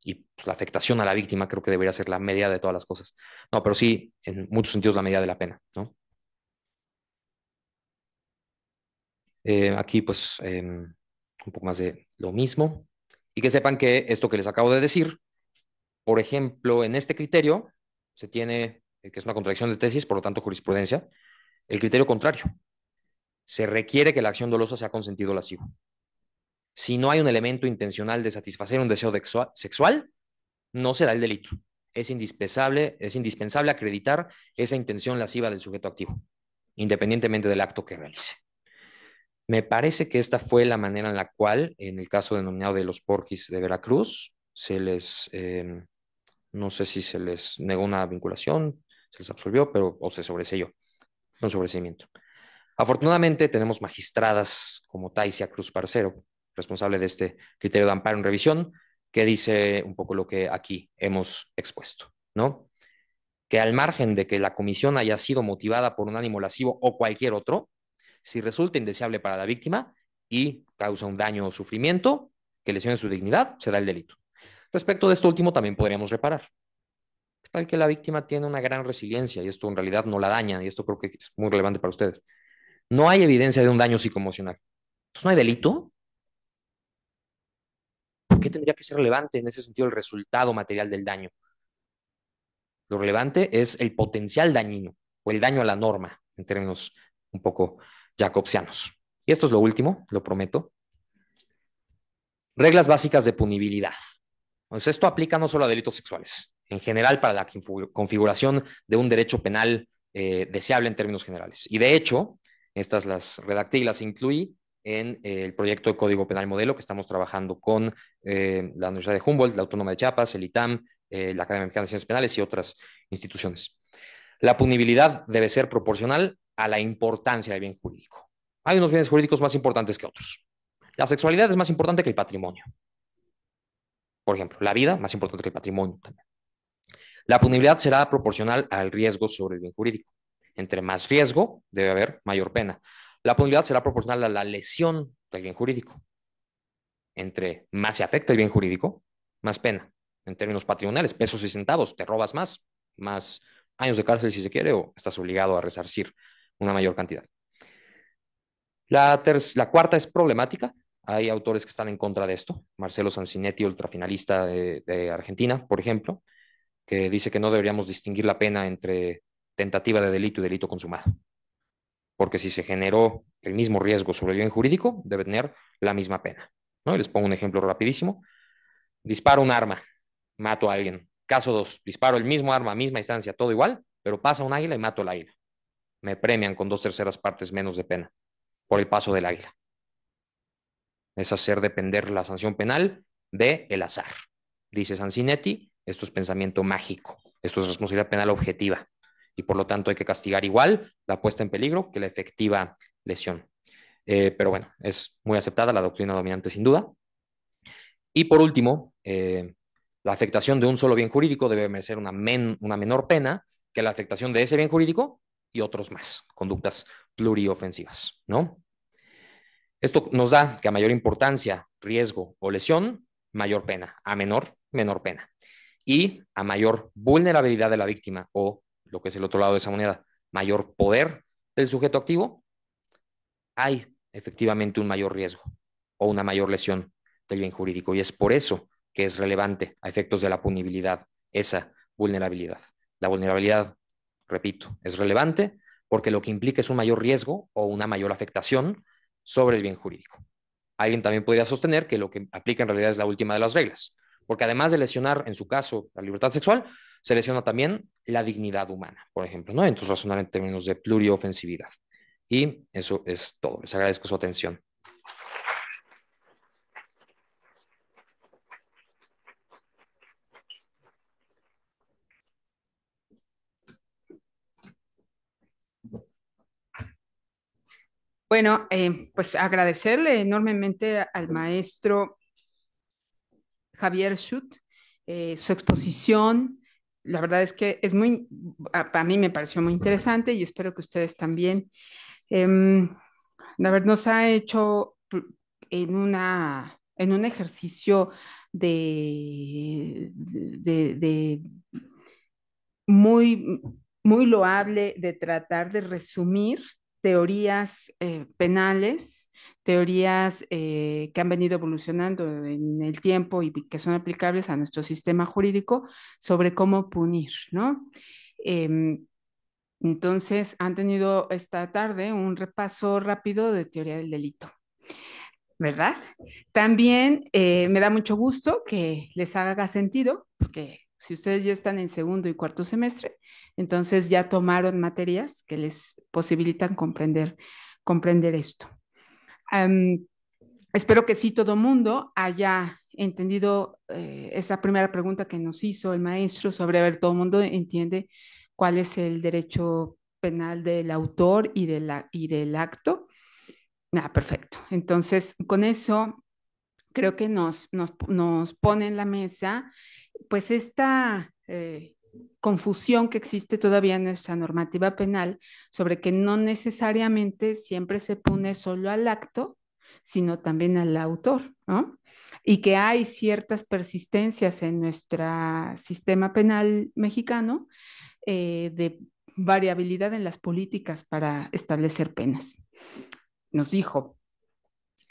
Y pues, la afectación a la víctima creo que debería ser la media de todas las cosas. No, pero sí, en muchos sentidos, la medida de la pena, ¿no? Aquí, pues, un poco más de lo mismo. Y que sepan que esto que les acabo de decir, por ejemplo, en este criterio se tiene, que es una contradicción de tesis, por lo tanto, jurisprudencia, el criterio contrario. Se requiere que la acción dolosa sea con sentido lascivo. Si no hay un elemento intencional de satisfacer un deseo sexual, no se da el delito. Es indispensable acreditar esa intención lasciva del sujeto activo, independientemente del acto que realice. Me parece que esta fue la manera en la cual, en el caso denominado de los porquis de Veracruz, no sé si se les negó una vinculación, se les absolvió, pero o se sobreseyó. Fue un sobreseimiento. Afortunadamente tenemos magistradas como Taisia Cruz Parcero, responsable de este criterio de amparo en revisión, que dice un poco lo que aquí hemos expuesto, ¿no? Que al margen de que la comisión haya sido motivada por un ánimo lascivo o cualquier otro, si resulta indeseable para la víctima y causa un daño o sufrimiento que lesione su dignidad, se da el delito. Respecto de esto último, también podríamos reparar. Tal que la víctima tiene una gran resiliencia y esto en realidad no la daña, y esto creo que es muy relevante para ustedes. No hay evidencia de un daño psicoemocional. Entonces no hay delito. ¿Por qué tendría que ser relevante en ese sentido el resultado material del daño? Lo relevante es el potencial dañino o el daño a la norma, en términos un poco jacobsianos. Y esto es lo último, lo prometo. Reglas básicas de punibilidad. Pues esto aplica no solo a delitos sexuales, en general para la configuración de un derecho penal deseable en términos generales. Y de hecho, estas las redacté y las incluí en el proyecto de Código Penal Modelo que estamos trabajando con la Universidad de Humboldt, la Autónoma de Chiapas, el ITAM, la Academia Mexicana de Ciencias Penales y otras instituciones. La punibilidad debe ser proporcional a la importancia del bien jurídico. Hay unos bienes jurídicos más importantes que otros. La sexualidad es más importante que el patrimonio. Por ejemplo, la vida más importante que el patrimonio también. La punibilidad será proporcional al riesgo sobre el bien jurídico. Entre más riesgo, debe haber mayor pena. La punibilidad será proporcional a la lesión del bien jurídico. Entre más se afecta el bien jurídico, más pena. En términos patrimoniales, pesos y centavos, te robas más años de cárcel si se quiere, o estás obligado a resarcir una mayor cantidad. La cuarta es problemática. Hay autores que están en contra de esto. Marcelo Sancinetti, ultrafinalista de Argentina, por ejemplo, que dice que no deberíamos distinguir la pena entre tentativa de delito y delito consumado. porque si se generó el mismo riesgo sobre el bien jurídico, debe tener la misma pena, ¿no? Y les pongo un ejemplo rapidísimo. Disparo un arma, mato a alguien. Caso 2, disparo el mismo arma, misma distancia, todo igual, pero pasa un águila y mato al águila. Me premian con 2/3 partes menos de pena por el paso del águila. Es hacer depender la sanción penal de el azar. Dice Sansinetti, esto es pensamiento mágico, esto es responsabilidad penal objetiva y por lo tanto hay que castigar igual la puesta en peligro que la efectiva lesión. Pero bueno, es muy aceptada la doctrina dominante sin duda. Y por último, la afectación de un solo bien jurídico debe merecer una menor pena que la afectación de ese bien jurídico y otros más, conductas pluriofensivas, ¿no? Esto nos da que a mayor importancia, riesgo o lesión, mayor pena, a menor, menor pena. Y a mayor vulnerabilidad de la víctima o, lo que es el otro lado de esa moneda, mayor poder del sujeto activo, hay efectivamente un mayor riesgo o una mayor lesión del bien jurídico. Y es por eso que es relevante a efectos de la punibilidad esa vulnerabilidad. La vulnerabilidad, repito, es relevante porque lo que implica es un mayor riesgo o una mayor afectación sobre el bien jurídico. Alguien también podría sostener que lo que aplica en realidad es la última de las reglas, porque además de lesionar, en su caso, la libertad sexual, se lesiona también la dignidad humana, por ejemplo, ¿no? Entonces, razonar en términos de pluriofensividad. Y eso es todo. Les agradezco su atención. Bueno, pues agradecerle enormemente al maestro Javier Schutt su exposición. La verdad es que es muy, a mí me pareció muy interesante y espero que ustedes también. Em, la verdad nos ha hecho en un ejercicio de muy, muy loable de tratar de resumir teorías penales, teorías que han venido evolucionando en el tiempo y que son aplicables a nuestro sistema jurídico sobre cómo punir, ¿no? Entonces, han tenido esta tarde un repaso rápido de teoría del delito, ¿verdad? También me da mucho gusto que les haga sentido, porque si ustedes ya están en segundo y cuarto semestre, entonces ya tomaron materias que les posibilitan comprender esto. Um, Espero que sí todo mundo haya entendido esa primera pregunta que nos hizo el maestro sobre, a ver, todo el mundo entiende cuál es el derecho penal del autor y del acto. Ah, perfecto. Entonces, con eso creo que nos pone en la mesa, pues esta confusión que existe todavía en nuestra normativa penal sobre que no necesariamente siempre se pone solo al acto, sino también al autor, ¿no? Y que hay ciertas persistencias en nuestro sistema penal mexicano de variabilidad en las políticas para establecer penas. Nos dijo,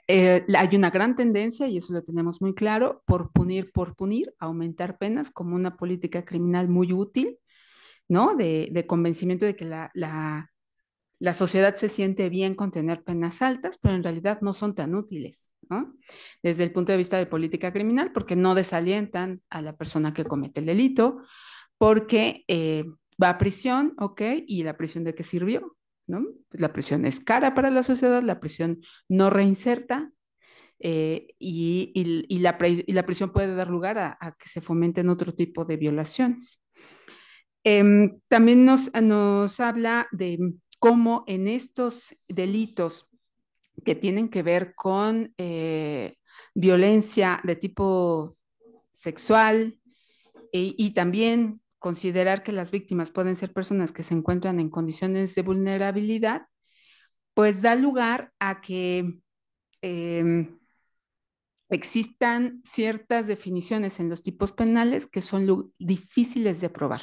hay una gran tendencia, y eso lo tenemos muy claro, por punir, aumentar penas como una política criminal muy útil, ¿no? De convencimiento de que la sociedad se siente bien con tener penas altas, pero en realidad no son tan útiles, ¿no? Desde el punto de vista de política criminal, porque no desalientan a la persona que comete el delito, porque va a prisión, ¿ok? ¿Y la prisión de qué sirvió? ¿No? La prisión es cara para la sociedad, la prisión no reinserta, y la prisión puede dar lugar a que se fomenten otro tipo de violaciones. También nos habla de cómo en estos delitos que tienen que ver con violencia de tipo sexual y también considerar que las víctimas pueden ser personas que se encuentran en condiciones de vulnerabilidad, pues da lugar a que eh, existan ciertas definiciones en los tipos penales que son difíciles de probar.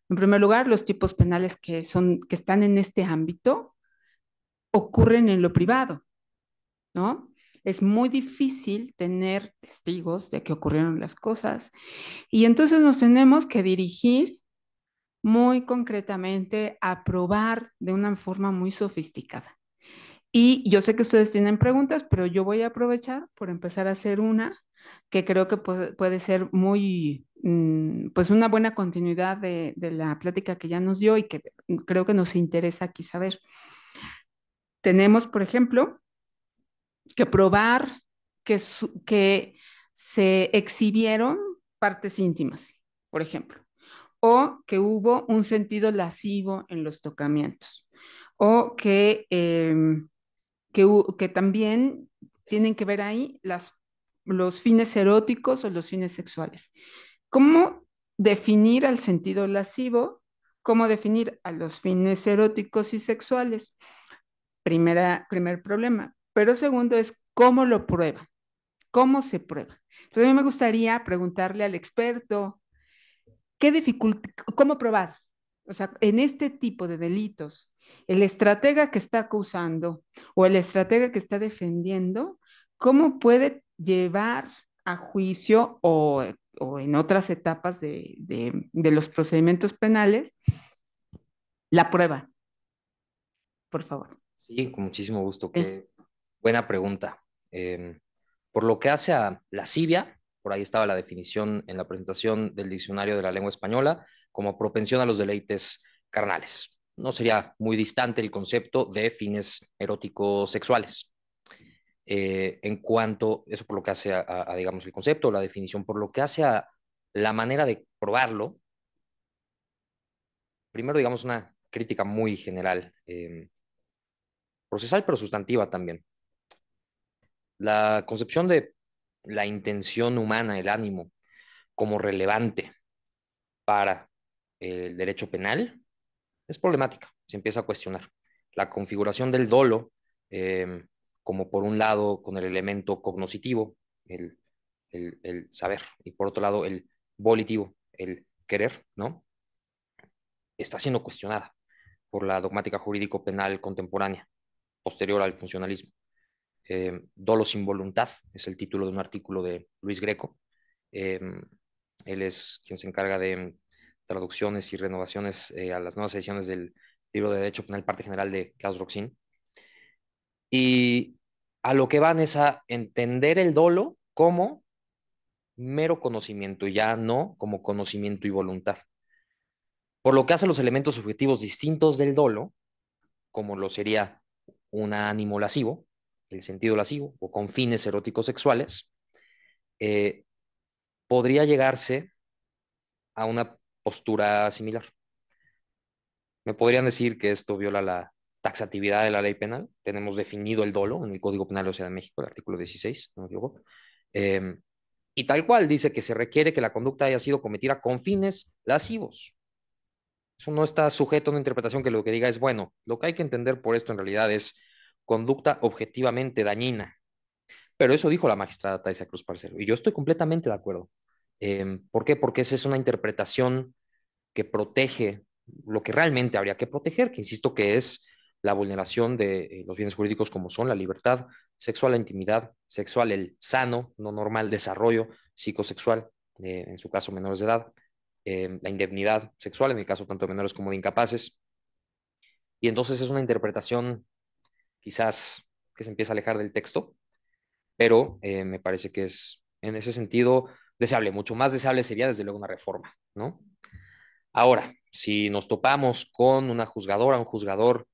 En primer lugar, los tipos penales que están en este ámbito ocurren en lo privado, ¿no? Es muy difícil tener testigos de que ocurrieron las cosas y entonces nos tenemos que dirigir muy concretamente a probar de una forma muy sofisticada. Y yo sé que ustedes tienen preguntas, pero yo voy a aprovechar por empezar a hacer una que creo que puede ser muy, pues una buena continuidad de la plática que ya nos dio y que creo que nos interesa aquí saber. Tenemos, por ejemplo, que probar que se exhibieron partes íntimas, por ejemplo, o que hubo un sentido lascivo en los tocamientos, o que también tienen que ver ahí los fines eróticos o los fines sexuales. ¿Cómo definir al sentido lascivo? ¿Cómo definir a los fines eróticos y sexuales? Primer problema. Pero segundo es cómo lo prueba, cómo se prueba. Entonces a mí me gustaría preguntarle al experto, ¿cómo probar? O sea, en este tipo de delitos, el estratega que está acusando o el estratega que está defendiendo, ¿cómo puede llevar a juicio o en otras etapas de los procedimientos penales la prueba? Por favor. Sí, con muchísimo gusto. Sí. Qué buena pregunta. Eh, por lo que hace a lascivia, por ahí estaba la definición en la presentación del Diccionario de la Lengua Española, como propensión a los deleites carnales. No sería muy distante el concepto de fines eróticos sexuales. En cuanto, eso por lo que hace digamos, el concepto, la definición, por lo que hace a la manera de probarlo, primero, digamos, una crítica muy general, procesal pero sustantiva también. La concepción de la intención humana, el ánimo, como relevante para el derecho penal es problemática. Se empieza a cuestionar. La configuración del dolo, eh, como por un lado con el elemento cognoscitivo, el, el saber, y por otro lado el volitivo, el querer, ¿no? Está siendo cuestionada por la dogmática jurídico-penal contemporánea, posterior al funcionalismo. Dolo sin voluntad es el título de un artículo de Luis Greco. Eh, Él es quien se encarga de traducciones y renovaciones a las nuevas ediciones del libro de Derecho Penal, parte general de Klaus Roxin. Y a lo que van es a entender el dolo como mero conocimiento, ya no como conocimiento y voluntad. Por lo que hace los elementos subjetivos distintos del dolo, como lo sería un ánimo lascivo, el sentido lascivo, o con fines eróticos sexuales, eh, podría llegarse a una postura similar. Me podrían decir que esto viola la taxatividad de la ley penal. Tenemos definido el dolo en el Código Penal de la Ciudad de México, el artículo 16, no me equivoco. Eh, y tal cual dice que se requiere que la conducta haya sido cometida con fines lascivos. Eso no está sujeto a una interpretación que lo que diga es bueno. Lo que hay que entender por esto en realidad es conducta objetivamente dañina. Pero eso dijo la magistrada Taisa Cruz Parcero. Y yo estoy completamente de acuerdo. ¿Por qué? Porque esa es una interpretación que protege lo que realmente habría que proteger, que insisto que es la vulneración de los bienes jurídicos como son la libertad sexual, la intimidad sexual, el sano, no normal desarrollo psicosexual, en su caso menores de edad, la indemnidad sexual, en el caso tanto de menores como de incapaces. Y entonces es una interpretación quizás que se empieza a alejar del texto, pero me parece que es en ese sentido deseable. Mucho más deseable sería desde luego una reforma, ¿no? Ahora, si nos topamos con una juzgadora, un juzgador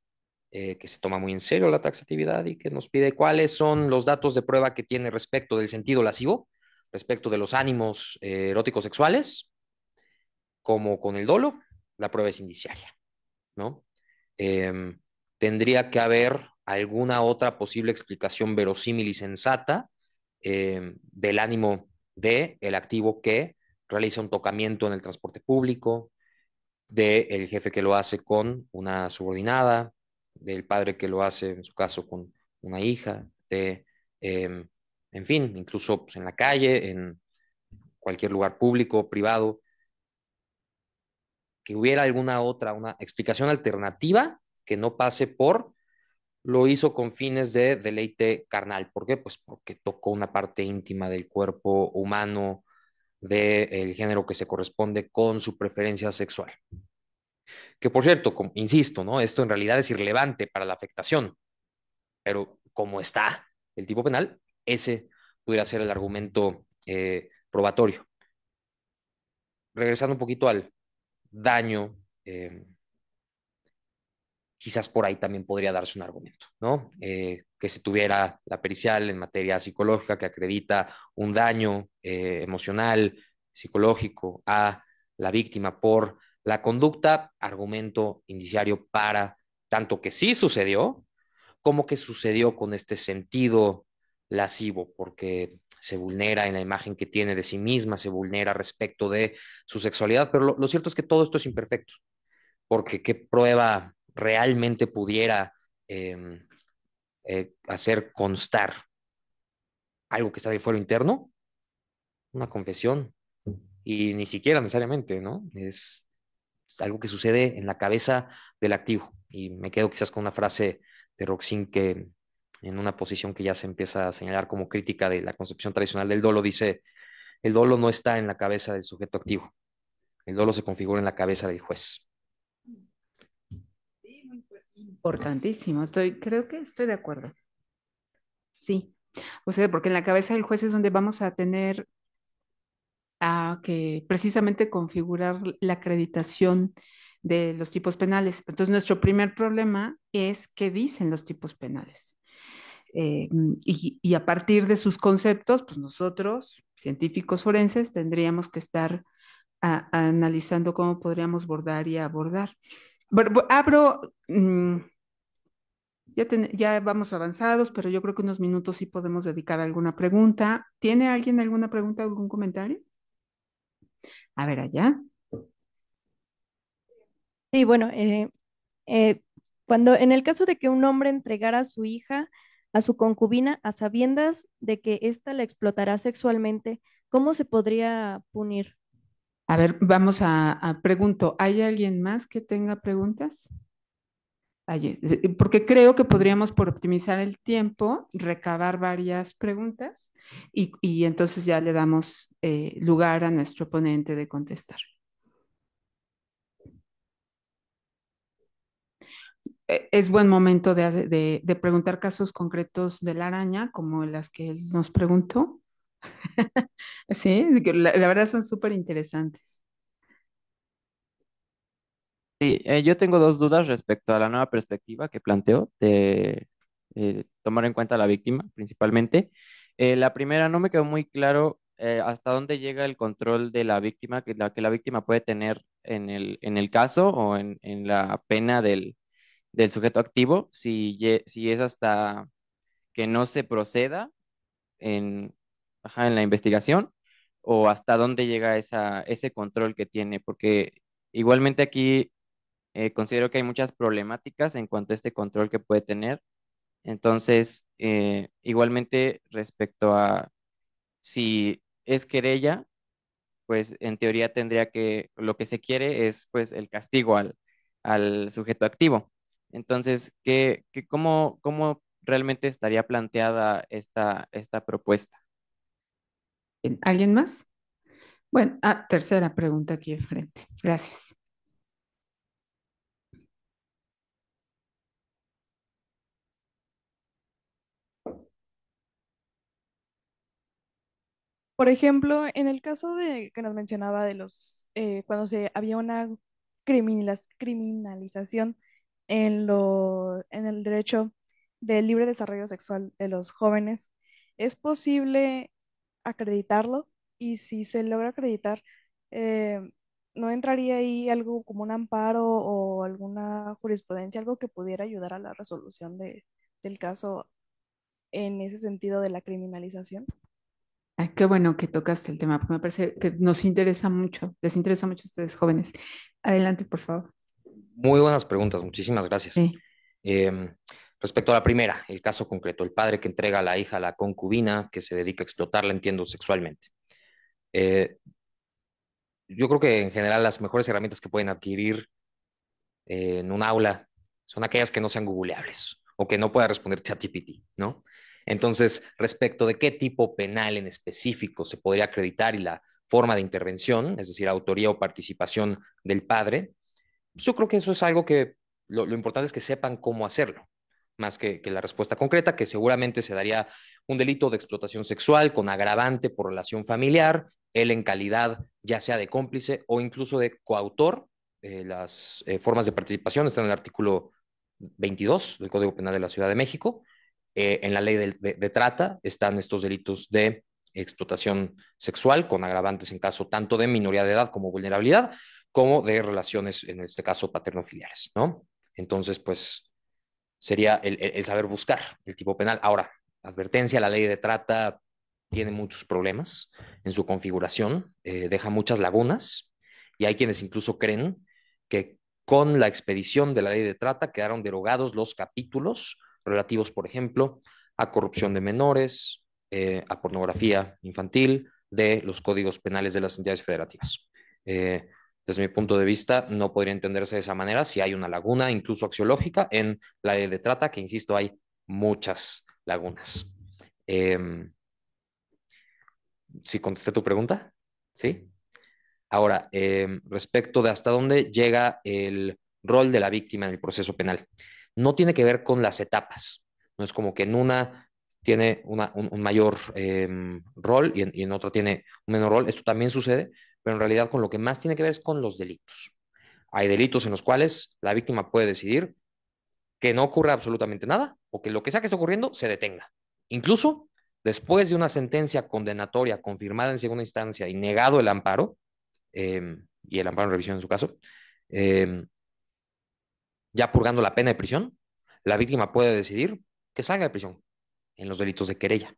que se toma muy en serio la taxatividad y que nos pide cuáles son los datos de prueba que tiene respecto del sentido lascivo, respecto de los ánimos eróticos sexuales, como con el dolo, la prueba es indiciaria, ¿no? Eh, Tendría que haber alguna otra posible explicación verosímil y sensata del ánimo de el activo que realiza un tocamiento en el transporte público, del jefe que lo hace con una subordinada, del padre que lo hace, en su caso, con una hija, en fin, incluso pues, en la calle, en cualquier lugar público, privado, que hubiera alguna otra, una explicación alternativa que no pase por lo hizo con fines de deleite carnal. ¿Por qué? Pues porque tocó una parte íntima del cuerpo humano del género que se corresponde con su preferencia sexual. Que por cierto, insisto, ¿no? Esto en realidad es irrelevante para la afectación, pero como está el tipo penal, ese pudiera ser el argumento probatorio. Regresando un poquito al daño, quizás por ahí también podría darse un argumento, ¿no? Que se tuviera la pericial en materia psicológica que acredita un daño emocional, psicológico a la víctima por la conducta, argumento indiciario para tanto que sí sucedió, como que sucedió con este sentido lascivo, porque se vulnera en la imagen que tiene de sí misma, se vulnera respecto de su sexualidad, pero lo cierto es que todo esto es imperfecto porque qué prueba realmente pudiera eh, hacer constar algo que está de fuero interno, una confesión, y ni siquiera necesariamente, ¿no? Es algo que sucede en la cabeza del activo. Y me quedo quizás con una frase de Roxin que en una posición que ya se empieza a señalar como crítica de la concepción tradicional del dolo, dice, el dolo no está en la cabeza del sujeto activo, el dolo se configura en la cabeza del juez. Importantísimo, creo que estoy de acuerdo. Sí, o sea, porque en la cabeza del juez es donde vamos a tener a que precisamente configurar la acreditación de los tipos penales. Entonces, nuestro primer problema es qué dicen los tipos penales. Y a partir de sus conceptos, pues nosotros, científicos forenses, tendríamos que estar analizando cómo podríamos bordar y abordar. Abro, ya vamos avanzados, pero yo creo que unos minutos sí podemos dedicar a alguna pregunta. ¿Tiene alguien alguna pregunta, algún comentario? A ver, allá. Sí, bueno, eh, cuando en el caso de que un hombre entregara a su hija a su concubina a sabiendas de que ésta la explotará sexualmente, ¿cómo se podría punir? A ver, vamos a pregunto, ¿hay alguien más que tenga preguntas? Porque creo que podríamos, por optimizar el tiempo, recabar varias preguntas y entonces ya le damos lugar a nuestro ponente de contestar. Es buen momento de preguntar casos concretos de la araña, como las que él nos preguntó. Sí, la verdad son súper interesantes. Sí, yo tengo dos dudas respecto a la nueva perspectiva que planteo de tomar en cuenta a la víctima principalmente. La primera, no me quedó muy claro hasta dónde llega el control de la víctima, que la víctima puede tener en el caso o en la pena del sujeto activo, si es hasta que no se proceda en, en la investigación o hasta dónde llega ese control que tiene, porque igualmente aquí considero que hay muchas problemáticas en cuanto a este control que puede tener. Entonces, igualmente respecto a si es querella, pues en teoría tendría que, lo que se quiere es pues el castigo al sujeto activo. Entonces, cómo realmente estaría planteada esta propuesta? Bien, ¿alguien más? Bueno, tercera pregunta aquí enfrente. Gracias. Por ejemplo, en el caso de que nos mencionaba de cuando había una criminalización en el derecho del libre desarrollo sexual de los jóvenes, ¿es posible acreditarlo? Y si se logra acreditar, eh, ¿no entraría ahí algo como un amparo o alguna jurisprudencia, algo que pudiera ayudar a la resolución del caso en ese sentido de la criminalización? Ay, qué bueno que tocaste el tema, porque me parece que nos interesa mucho, les interesa mucho a ustedes jóvenes. Adelante, por favor. Muy buenas preguntas, muchísimas gracias. Sí. Eh, Respecto a la primera, el caso concreto, el padre que entrega a la hija a la concubina que se dedica a explotarla, entiendo, sexualmente. Eh, yo creo que en general las mejores herramientas que pueden adquirir en un aula son aquellas que no sean googleables o que no pueda responder ChatGPT, ¿no? Entonces, respecto de qué tipo penal en específico se podría acreditar y la forma de intervención, es decir, autoría o participación del padre, Pues yo creo que eso es algo que lo importante es que sepan cómo hacerlo, más que la respuesta concreta, que seguramente se daría un delito de explotación sexual con agravante por relación familiar, él en calidad ya sea de cómplice o incluso de coautor. Las formas de participación están en el artículo 22 del Código Penal de la Ciudad de México. En la ley de trata están estos delitos de explotación sexual con agravantes en caso tanto de minoría de edad como vulnerabilidad, como de relaciones, en este caso, paterno-filiales, ¿no? Entonces, pues, sería el saber buscar el tipo penal. Ahora, advertencia, la ley de trata tiene muchos problemas en su configuración, deja muchas lagunas, y hay quienes incluso creen que con la expedición de la ley de trata quedaron derogados los capítulos relativos, por ejemplo, a corrupción de menores, a pornografía infantil, de los códigos penales de las entidades federativas. Desde mi punto de vista, no podría entenderse de esa manera si hay una laguna, incluso axiológica, en la ley de trata, que insisto, hay muchas lagunas. ¿Sí contesté tu pregunta? ¿Sí? Ahora, respecto de hasta dónde llega el rol de la víctima en el proceso penal, no tiene que ver con las etapas. No es como que en una tiene un mayor rol y en otra tiene un menor rol. Esto también sucede, pero en realidad con lo que más tiene que ver es con los delitos. Hay delitos en los cuales la víctima puede decidir que no ocurra absolutamente nada o que lo que sea que esté ocurriendo se detenga. Incluso después de una sentencia condenatoria confirmada en segunda instancia y negado el amparo, y el amparo en revisión en su caso, eh, ya purgando la pena de prisión, la víctima puede decidir que salga de prisión en los delitos de querella.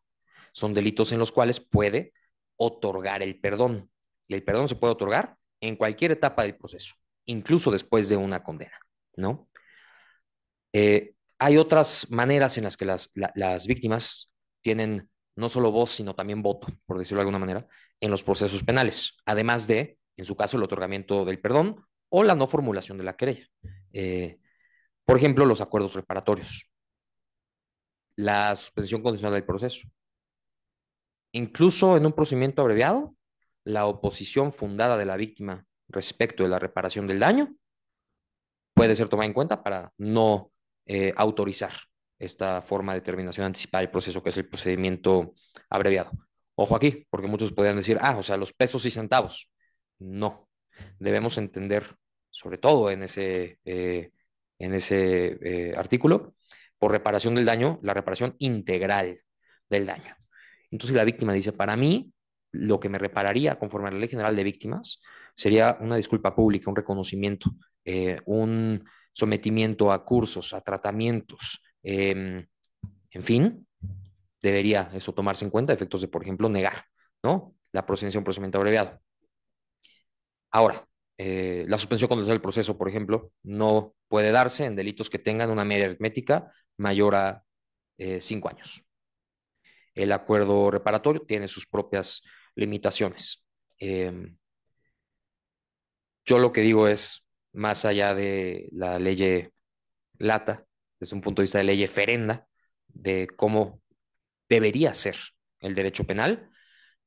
Son delitos en los cuales puede otorgar el perdón. Y el perdón se puede otorgar en cualquier etapa del proceso, incluso después de una condena, ¿no? Hay otras maneras en las que las víctimas tienen no solo voz, sino también voto, por decirlo de alguna manera, en los procesos penales, además de, en su caso, el otorgamiento del perdón o la no formulación de la querella. Eh, por ejemplo, los acuerdos reparatorios, la suspensión condicional del proceso. Incluso en un procedimiento abreviado, la oposición fundada de la víctima respecto de la reparación del daño puede ser tomada en cuenta para no autorizar esta forma de terminación anticipada del proceso, que es el procedimiento abreviado. Ojo aquí, porque muchos podrían decir, o sea, los pesos y centavos. No, debemos entender, sobre todo en ese artículo, por reparación del daño, la reparación integral del daño. Entonces la víctima dice, para mí, lo que me repararía conforme a la Ley General de Víctimas sería una disculpa pública, un reconocimiento, un sometimiento a cursos, a tratamientos, en fin, debería eso tomarse en cuenta, efectos de, por ejemplo, negar, ¿no? La procedencia de un procedimiento abreviado. Ahora, la suspensión condicional del proceso, por ejemplo, no puede darse en delitos que tengan una media aritmética mayor a 5 años. El acuerdo reparatorio tiene sus propias limitaciones. Yo lo que digo es, más allá de la ley lata, desde un punto de vista de ley ferenda, de cómo debería ser el derecho penal,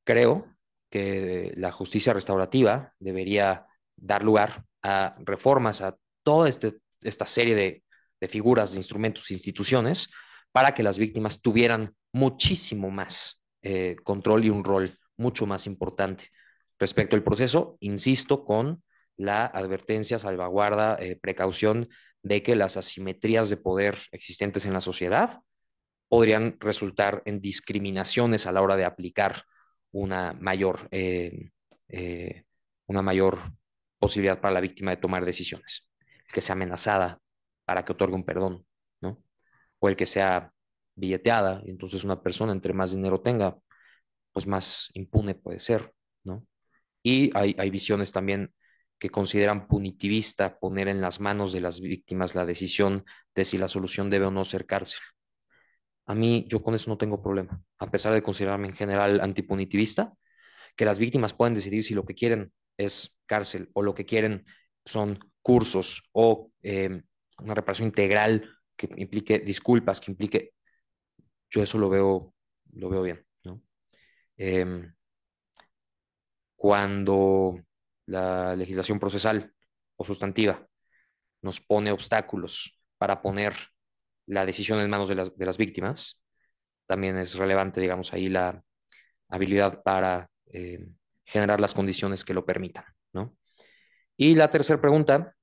creo que la justicia restaurativa debería dar lugar a reformas a toda esta serie de figuras, de instrumentos, instituciones, para que las víctimas tuvieran muchísimo más control y un rol mucho más importante respecto al proceso, insisto, con la advertencia, salvaguarda, precaución de que las asimetrías de poder existentes en la sociedad podrían resultar en discriminaciones a la hora de aplicar una mayor, eh, eh, una mayor posibilidad para la víctima de tomar decisiones. El que sea amenazada para que otorgue un perdón, ¿no? O el que sea billeteada, y entonces una persona entre más dinero tenga, pues más impune puede ser, ¿no? Y hay visiones también que consideran punitivista poner en las manos de las víctimas la decisión de si la solución debe o no ser cárcel. A mí, yo con eso no tengo problema, a pesar de considerarme en general antipunitivista, que las víctimas pueden decidir si lo que quieren es cárcel o lo que quieren son cursos o una reparación integral que implique disculpas, que implique, yo eso lo veo bien, ¿no? Eh, Cuando la legislación procesal o sustantiva nos pone obstáculos para poner la decisión en manos de las víctimas. También es relevante, digamos, ahí la habilidad para generar las condiciones que lo permitan, ¿no? Y la tercera pregunta,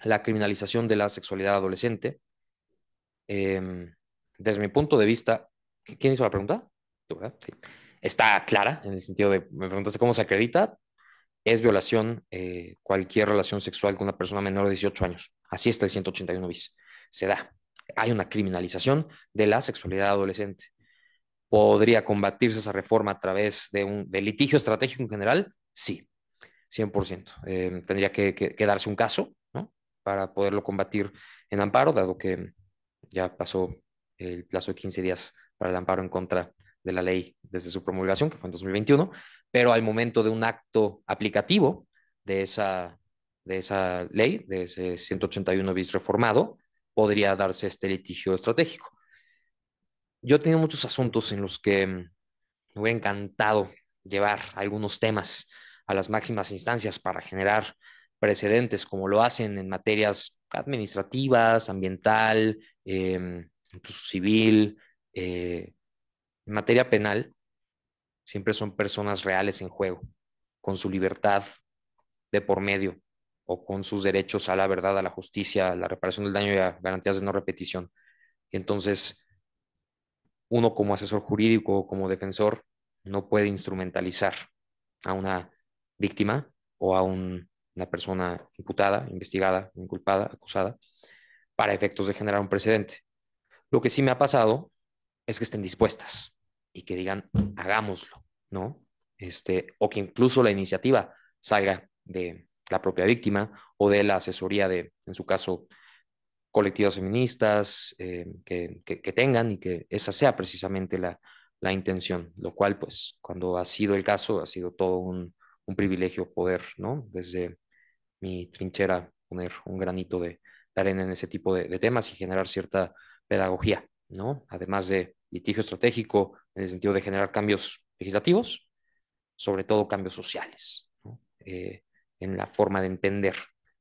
la criminalización de la sexualidad adolescente. Desde mi punto de vista, ¿quién hizo la pregunta? ¿Tú, verdad? Sí. Está clara en el sentido de, me preguntaste cómo se acredita, es violación cualquier relación sexual con una persona menor de 18 años. Así está el 181 bis. Se da. Hay una criminalización de la sexualidad adolescente. ¿Podría combatirse esa reforma a través de litigio estratégico en general? Sí, 100%. Tendría que darse un caso, ¿no? Para poderlo combatir en amparo, dado que ya pasó el plazo de 15 días para el amparo en contra de la ley desde su promulgación, que fue en 2021, pero al momento de un acto aplicativo de esa ley, de ese 181 bis reformado, podría darse este litigio estratégico. Yo he tenido muchos asuntos en los que me hubiera encantado llevar algunos temas a las máximas instancias para generar precedentes, como lo hacen en materias administrativas, ambiental, incluso civil, en materia penal. Siempre son personas reales en juego, con su libertad de por medio o con sus derechos a la verdad, a la justicia, a la reparación del daño y a garantías de no repetición. Y entonces, uno como asesor jurídico o como defensor no puede instrumentalizar a una víctima o a una persona imputada, investigada, inculpada, acusada, para efectos de generar un precedente. Lo que sí me ha pasado es que estén dispuestas y que digan, hagámoslo, ¿no? O que incluso la iniciativa salga de la propia víctima o de la asesoría de, en su caso, colectivas feministas que tengan y que esa sea precisamente la intención, lo cual, pues, cuando ha sido el caso, ha sido todo un privilegio poder, ¿no? Desde mi trinchera poner un granito de arena en ese tipo de temas y generar cierta pedagogía, ¿no? Además de litigio estratégico en el sentido de generar cambios legislativos, sobre todo cambios sociales, ¿no? En la forma de entender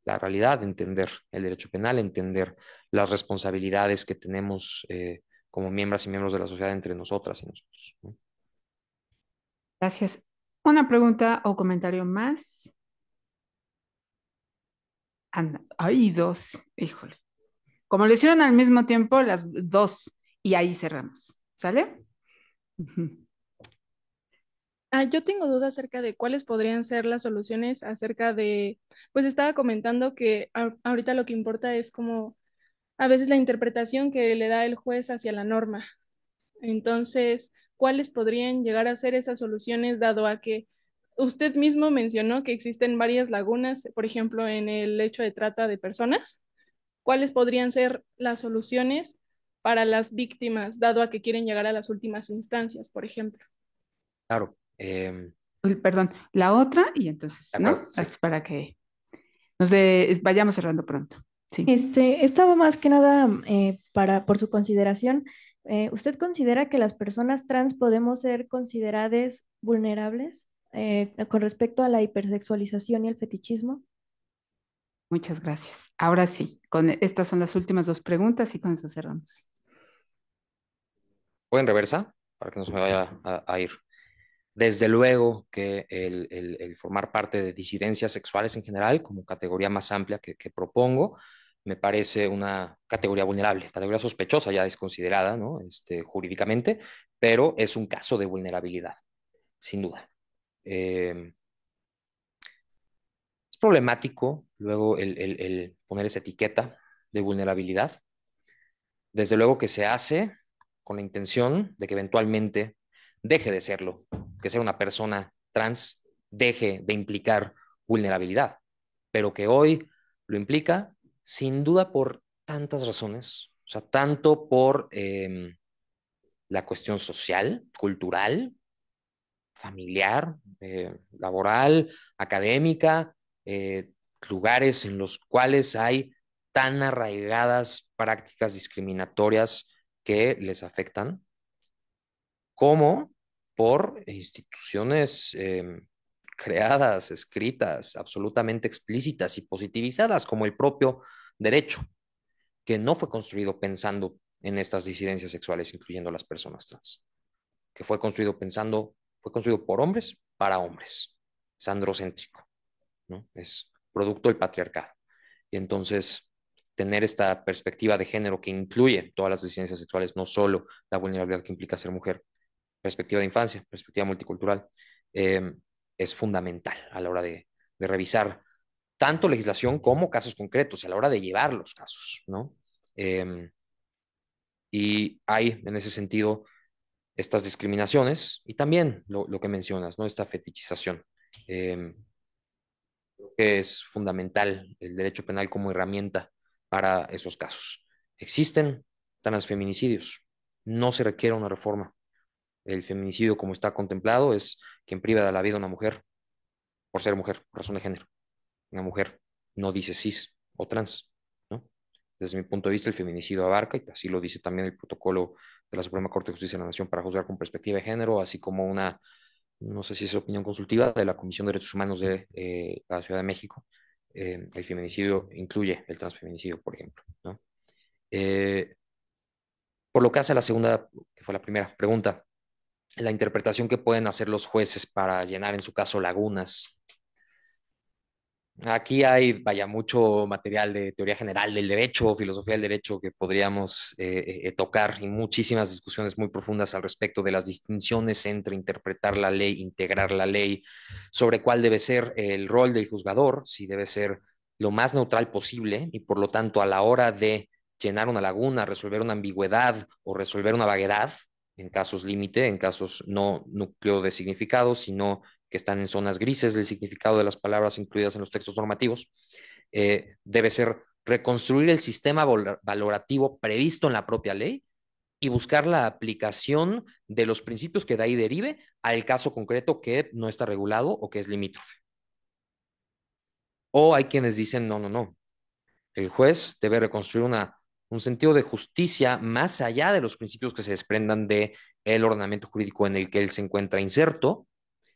la realidad, de entender el derecho penal, entender las responsabilidades que tenemos como miembros y miembros de la sociedad entre nosotras y nosotros, ¿no? Gracias. Una pregunta o comentario más. Anda, hay dos. Híjole. Como lo hicieron al mismo tiempo, las dos. Y ahí cerramos. ¿Sale? Ujú. Yo tengo dudas acerca de cuáles podrían ser las soluciones acerca de, pues estaba comentando que ahorita lo que importa es como a veces la interpretación que le da el juez hacia la norma. Entonces, ¿cuáles podrían llegar a ser esas soluciones dado a que usted mismo mencionó que existen varias lagunas, por ejemplo, en el hecho de trata de personas? ¿Cuáles podrían ser las soluciones para las víctimas, dado a que quieren llegar a las últimas instancias, por ejemplo? Claro, Uy, perdón, la otra y entonces, de ¿no? acuerdo, sí. Así para que vayamos cerrando pronto. Sí. Estaba más que nada por su consideración. ¿Usted considera que las personas trans podemos ser consideradas vulnerables con respecto a la hipersexualización y el fetichismo? Muchas gracias. Ahora sí, estas son las últimas dos preguntas y con eso cerramos. Voy en reversa para que no se me vaya a ir. Desde luego que el formar parte de disidencias sexuales en general, como categoría más amplia que propongo, me parece una categoría vulnerable, categoría sospechosa, ya desconsiderada, ¿no? Jurídicamente, pero es un caso de vulnerabilidad, sin duda. Es problemático luego el poner esa etiqueta de vulnerabilidad. Desde luego que se hace con la intención de que eventualmente deje de serlo, que sea una persona trans deje de implicar vulnerabilidad, pero que hoy lo implica sin duda por tantas razones, o sea, tanto por la cuestión social, cultural, familiar, laboral, académica, eh, lugares en los cuales hay tan arraigadas prácticas discriminatorias que les afectan, como por instituciones creadas, escritas, absolutamente explícitas y positivizadas, como el propio derecho, que no fue construido pensando en estas disidencias sexuales, incluyendo las personas trans, que fue construido por hombres para hombres. Es androcéntrico, ¿no? Es producto del patriarcado. Y entonces, tener esta perspectiva de género que incluye todas las disidencias sexuales, no solo la vulnerabilidad que implica ser mujer, perspectiva de infancia, perspectiva multicultural, eh, es fundamental a la hora de revisar tanto legislación como casos concretos, a la hora de llevar los casos, ¿no? Eh, y hay, en ese sentido, estas discriminaciones y también lo que mencionas, ¿no? Esta fetichización. Eh, Creo que es fundamental el derecho penal como herramienta para esos casos. Existen transfeminicidios, no se requiere una reforma. El feminicidio, como está contemplado, es quien priva de la vida a una mujer por ser mujer, por razón de género. Una mujer no dice cis o trans, ¿no? Desde mi punto de vista, el feminicidio abarca, y así lo dice también el protocolo de la Suprema Corte de Justicia de la Nación para juzgar con perspectiva de género, así como una, no sé si es opinión consultiva, de la Comisión de Derechos Humanos de la Ciudad de México. El feminicidio incluye el transfeminicidio, por ejemplo, ¿no? Eh, por lo que hace a la segunda, que fue la primera pregunta, la interpretación que pueden hacer los jueces para llenar, en su caso, lagunas. Aquí hay, vaya, mucho material de teoría general del derecho, filosofía del derecho que podríamos tocar y muchísimas discusiones muy profundas al respecto de las distinciones entre interpretar la ley, integrar la ley, sobre cuál debe ser el rol del juzgador, si debe ser lo más neutral posible y por lo tanto a la hora de llenar una laguna, resolver una ambigüedad o resolver una vaguedad, en casos límite, en casos no núcleo de significado, sino que están en zonas grises del significado de las palabras incluidas en los textos normativos, debe ser reconstruir el sistema valorativo previsto en la propia ley y buscar la aplicación de los principios que de ahí derive al caso concreto que no está regulado o que es limítrofe. O hay quienes dicen, no, no, no, el juez debe reconstruir un sentido de justicia más allá de los principios que se desprendan del ordenamiento jurídico en el que él se encuentra inserto,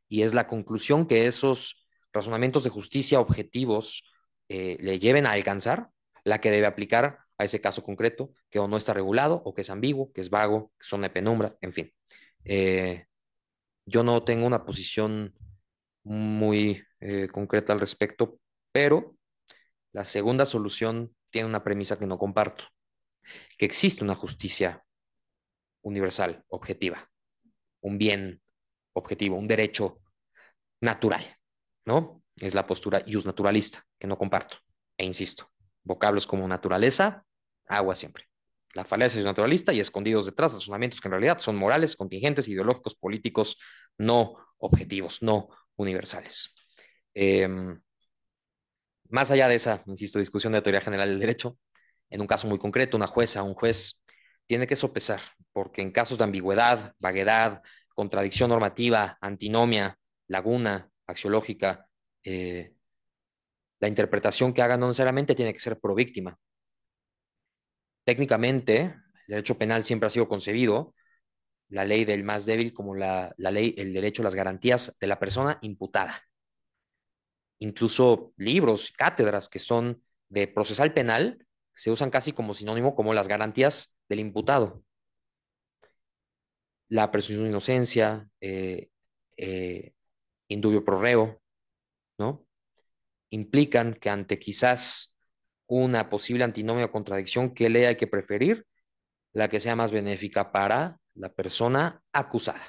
y es la conclusión que esos razonamientos de justicia objetivos le lleven a alcanzar, la que debe aplicar a ese caso concreto, que o no está regulado, o que es ambiguo, que es vago, que son de penumbra, en fin. Eh, yo no tengo una posición muy concreta al respecto, pero la segunda solución tiene una premisa que no comparto, que existe una justicia universal, objetiva, un bien objetivo, un derecho natural, ¿no? Es la postura ius naturalista, que no comparto. E insisto, vocablos como naturaleza, agua siempre. La falacia es naturalista y escondidos detrás razonamientos que en realidad son morales, contingentes, ideológicos, políticos, no objetivos, no universales. Eh, Más allá de esa, insisto, discusión de teoría general del derecho, en un caso muy concreto, una jueza, un juez, tiene que sopesar, porque en casos de ambigüedad, vaguedad, contradicción normativa, antinomia, laguna axiológica, la interpretación que haga no necesariamente tiene que ser pro víctima. Técnicamente, el derecho penal siempre ha sido concebido, la ley del más débil como la ley, el derecho, las garantías de la persona imputada. Incluso libros, cátedras que son de procesal penal se usan casi como sinónimo como las garantías del imputado. La presunción de inocencia, indubio pro reo, ¿no? Implican que ante quizás una posible antinomia o contradicción, ¿qué ley hay que preferir? La que sea más benéfica para la persona acusada.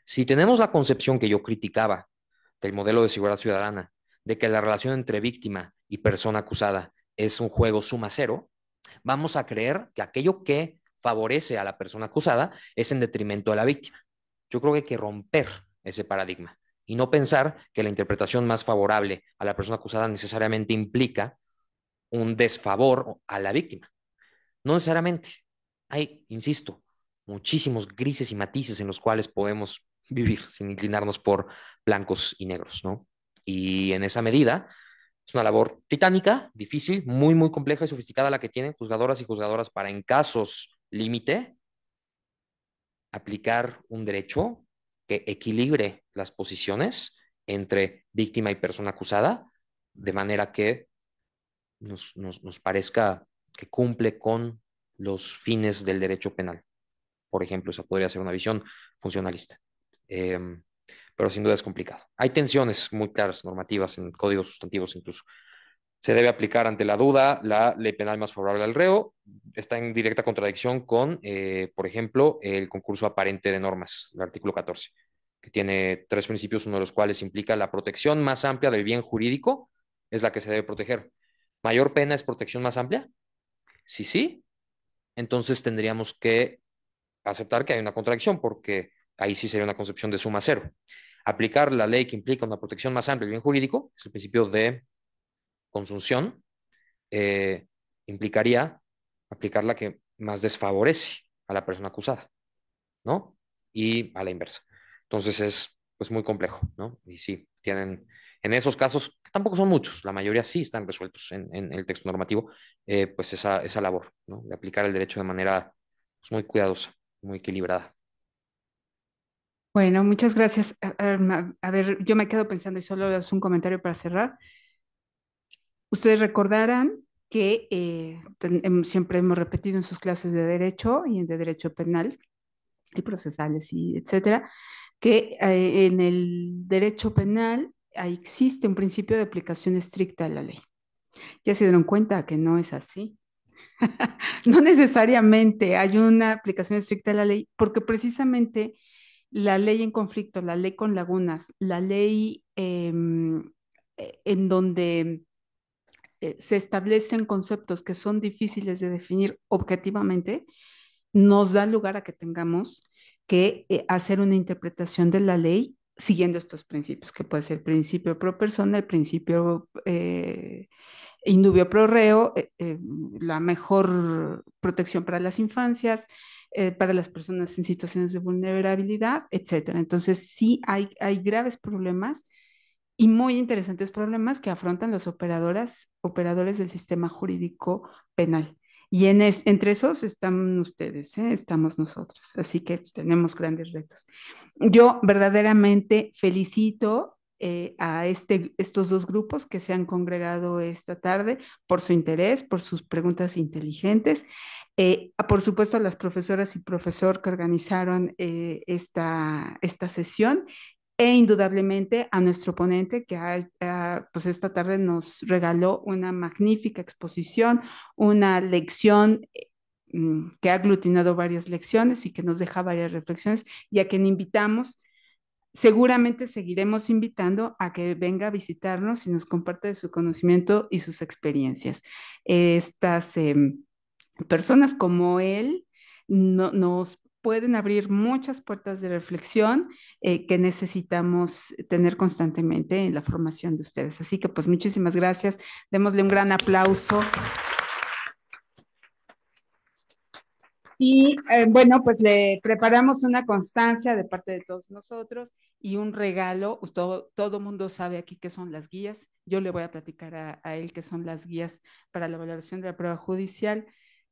Si tenemos la concepción que yo criticaba del modelo de seguridad ciudadana, de que la relación entre víctima y persona acusada es un juego suma cero, vamos a creer que aquello que favorece a la persona acusada es en detrimento de la víctima. Yo creo que hay que romper ese paradigma y no pensar que la interpretación más favorable a la persona acusada necesariamente implica un desfavor a la víctima. No necesariamente. Hay, insisto, muchísimos grises y matices en los cuales podemos vivir sin inclinarnos por blancos y negros, ¿no? Y en esa medida es una labor titánica, difícil, muy, muy compleja y sofisticada la que tienen juzgadoras y juzgadoras para, en casos límite, aplicar un derecho que equilibre las posiciones entre víctima y persona acusada, de manera que nos parezca que cumple con los fines del derecho penal. Por ejemplo, esa podría ser una visión funcionalista. Eh, pero sin duda es complicado. Hay tensiones muy claras, normativas, en códigos sustantivos incluso. Se debe aplicar ante la duda la ley penal más favorable al reo. Está en directa contradicción con, por ejemplo, el concurso aparente de normas, el artículo 14, que tiene 3 principios, uno de los cuales implica la protección más amplia del bien jurídico, es la que se debe proteger. ¿Mayor pena es protección más amplia? Sí, sí. Entonces tendríamos que aceptar que hay una contradicción, porque ahí sí sería una concepción de suma cero. Aplicar la ley que implica una protección más amplia del bien jurídico, es el principio de consunción, eh, implicaría aplicar la que más desfavorece a la persona acusada, ¿no? Y a la inversa. Entonces es pues muy complejo, ¿no? Y sí, tienen, en esos casos, que tampoco son muchos, la mayoría sí están resueltos en el texto normativo, pues esa labor, ¿no? De aplicar el derecho de manera pues, muy cuidadosa, muy equilibrada. Bueno, muchas gracias. A ver, yo me quedo pensando y solo es un comentario para cerrar. Ustedes recordarán que siempre hemos repetido en sus clases de derecho y de derecho penal y procesales y etcétera, que en el derecho penal existe un principio de aplicación estricta de la ley. Ya se dieron cuenta que no es así. No necesariamente hay una aplicación estricta de la ley, porque precisamente la ley en conflicto, la ley con lagunas, la ley en donde se establecen conceptos que son difíciles de definir objetivamente, nos da lugar a que tengamos que hacer una interpretación de la ley siguiendo estos principios, que puede ser el principio pro persona, el principio indubio pro reo, la mejor protección para las infancias, para las personas en situaciones de vulnerabilidad, etcétera. Entonces, sí hay graves problemas y muy interesantes problemas que afrontan los operadores del sistema jurídico penal. Y entre esos están ustedes, ¿eh? Estamos nosotros. Así que pues, tenemos grandes retos. Yo verdaderamente felicito a estos dos grupos que se han congregado esta tarde por su interés, por sus preguntas inteligentes. Por supuesto, a las profesoras y profesor que organizaron esta sesión e indudablemente a nuestro ponente que pues esta tarde nos regaló una magnífica exposición, una lección que ha aglutinado varias lecciones y que nos deja varias reflexiones y a quien invitamos. Seguramente seguiremos invitando a que venga a visitarnos y nos comparte de su conocimiento y sus experiencias. Estas personas como él nos pueden abrir muchas puertas de reflexión que necesitamos tener constantemente en la formación de ustedes. Así que pues muchísimas gracias. Démosle un gran aplauso. Y bueno, pues le preparamos una constancia de parte de todos nosotros y un regalo. Todo mundo sabe aquí qué son las guías. Yo le voy a platicar a él qué son las guías para la valoración de la prueba judicial,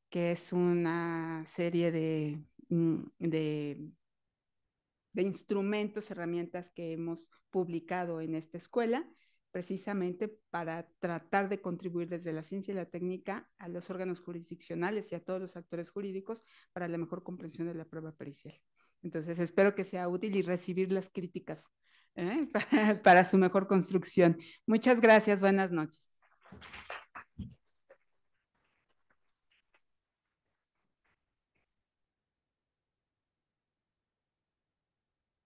que es una serie de instrumentos, herramientas que hemos publicado en esta escuela, precisamente para tratar de contribuir desde la ciencia y la técnica a los órganos jurisdiccionales y a todos los actores jurídicos para la mejor comprensión de la prueba pericial. Entonces, espero que sea útil y recibir las críticas para su mejor construcción. Muchas gracias, buenas noches.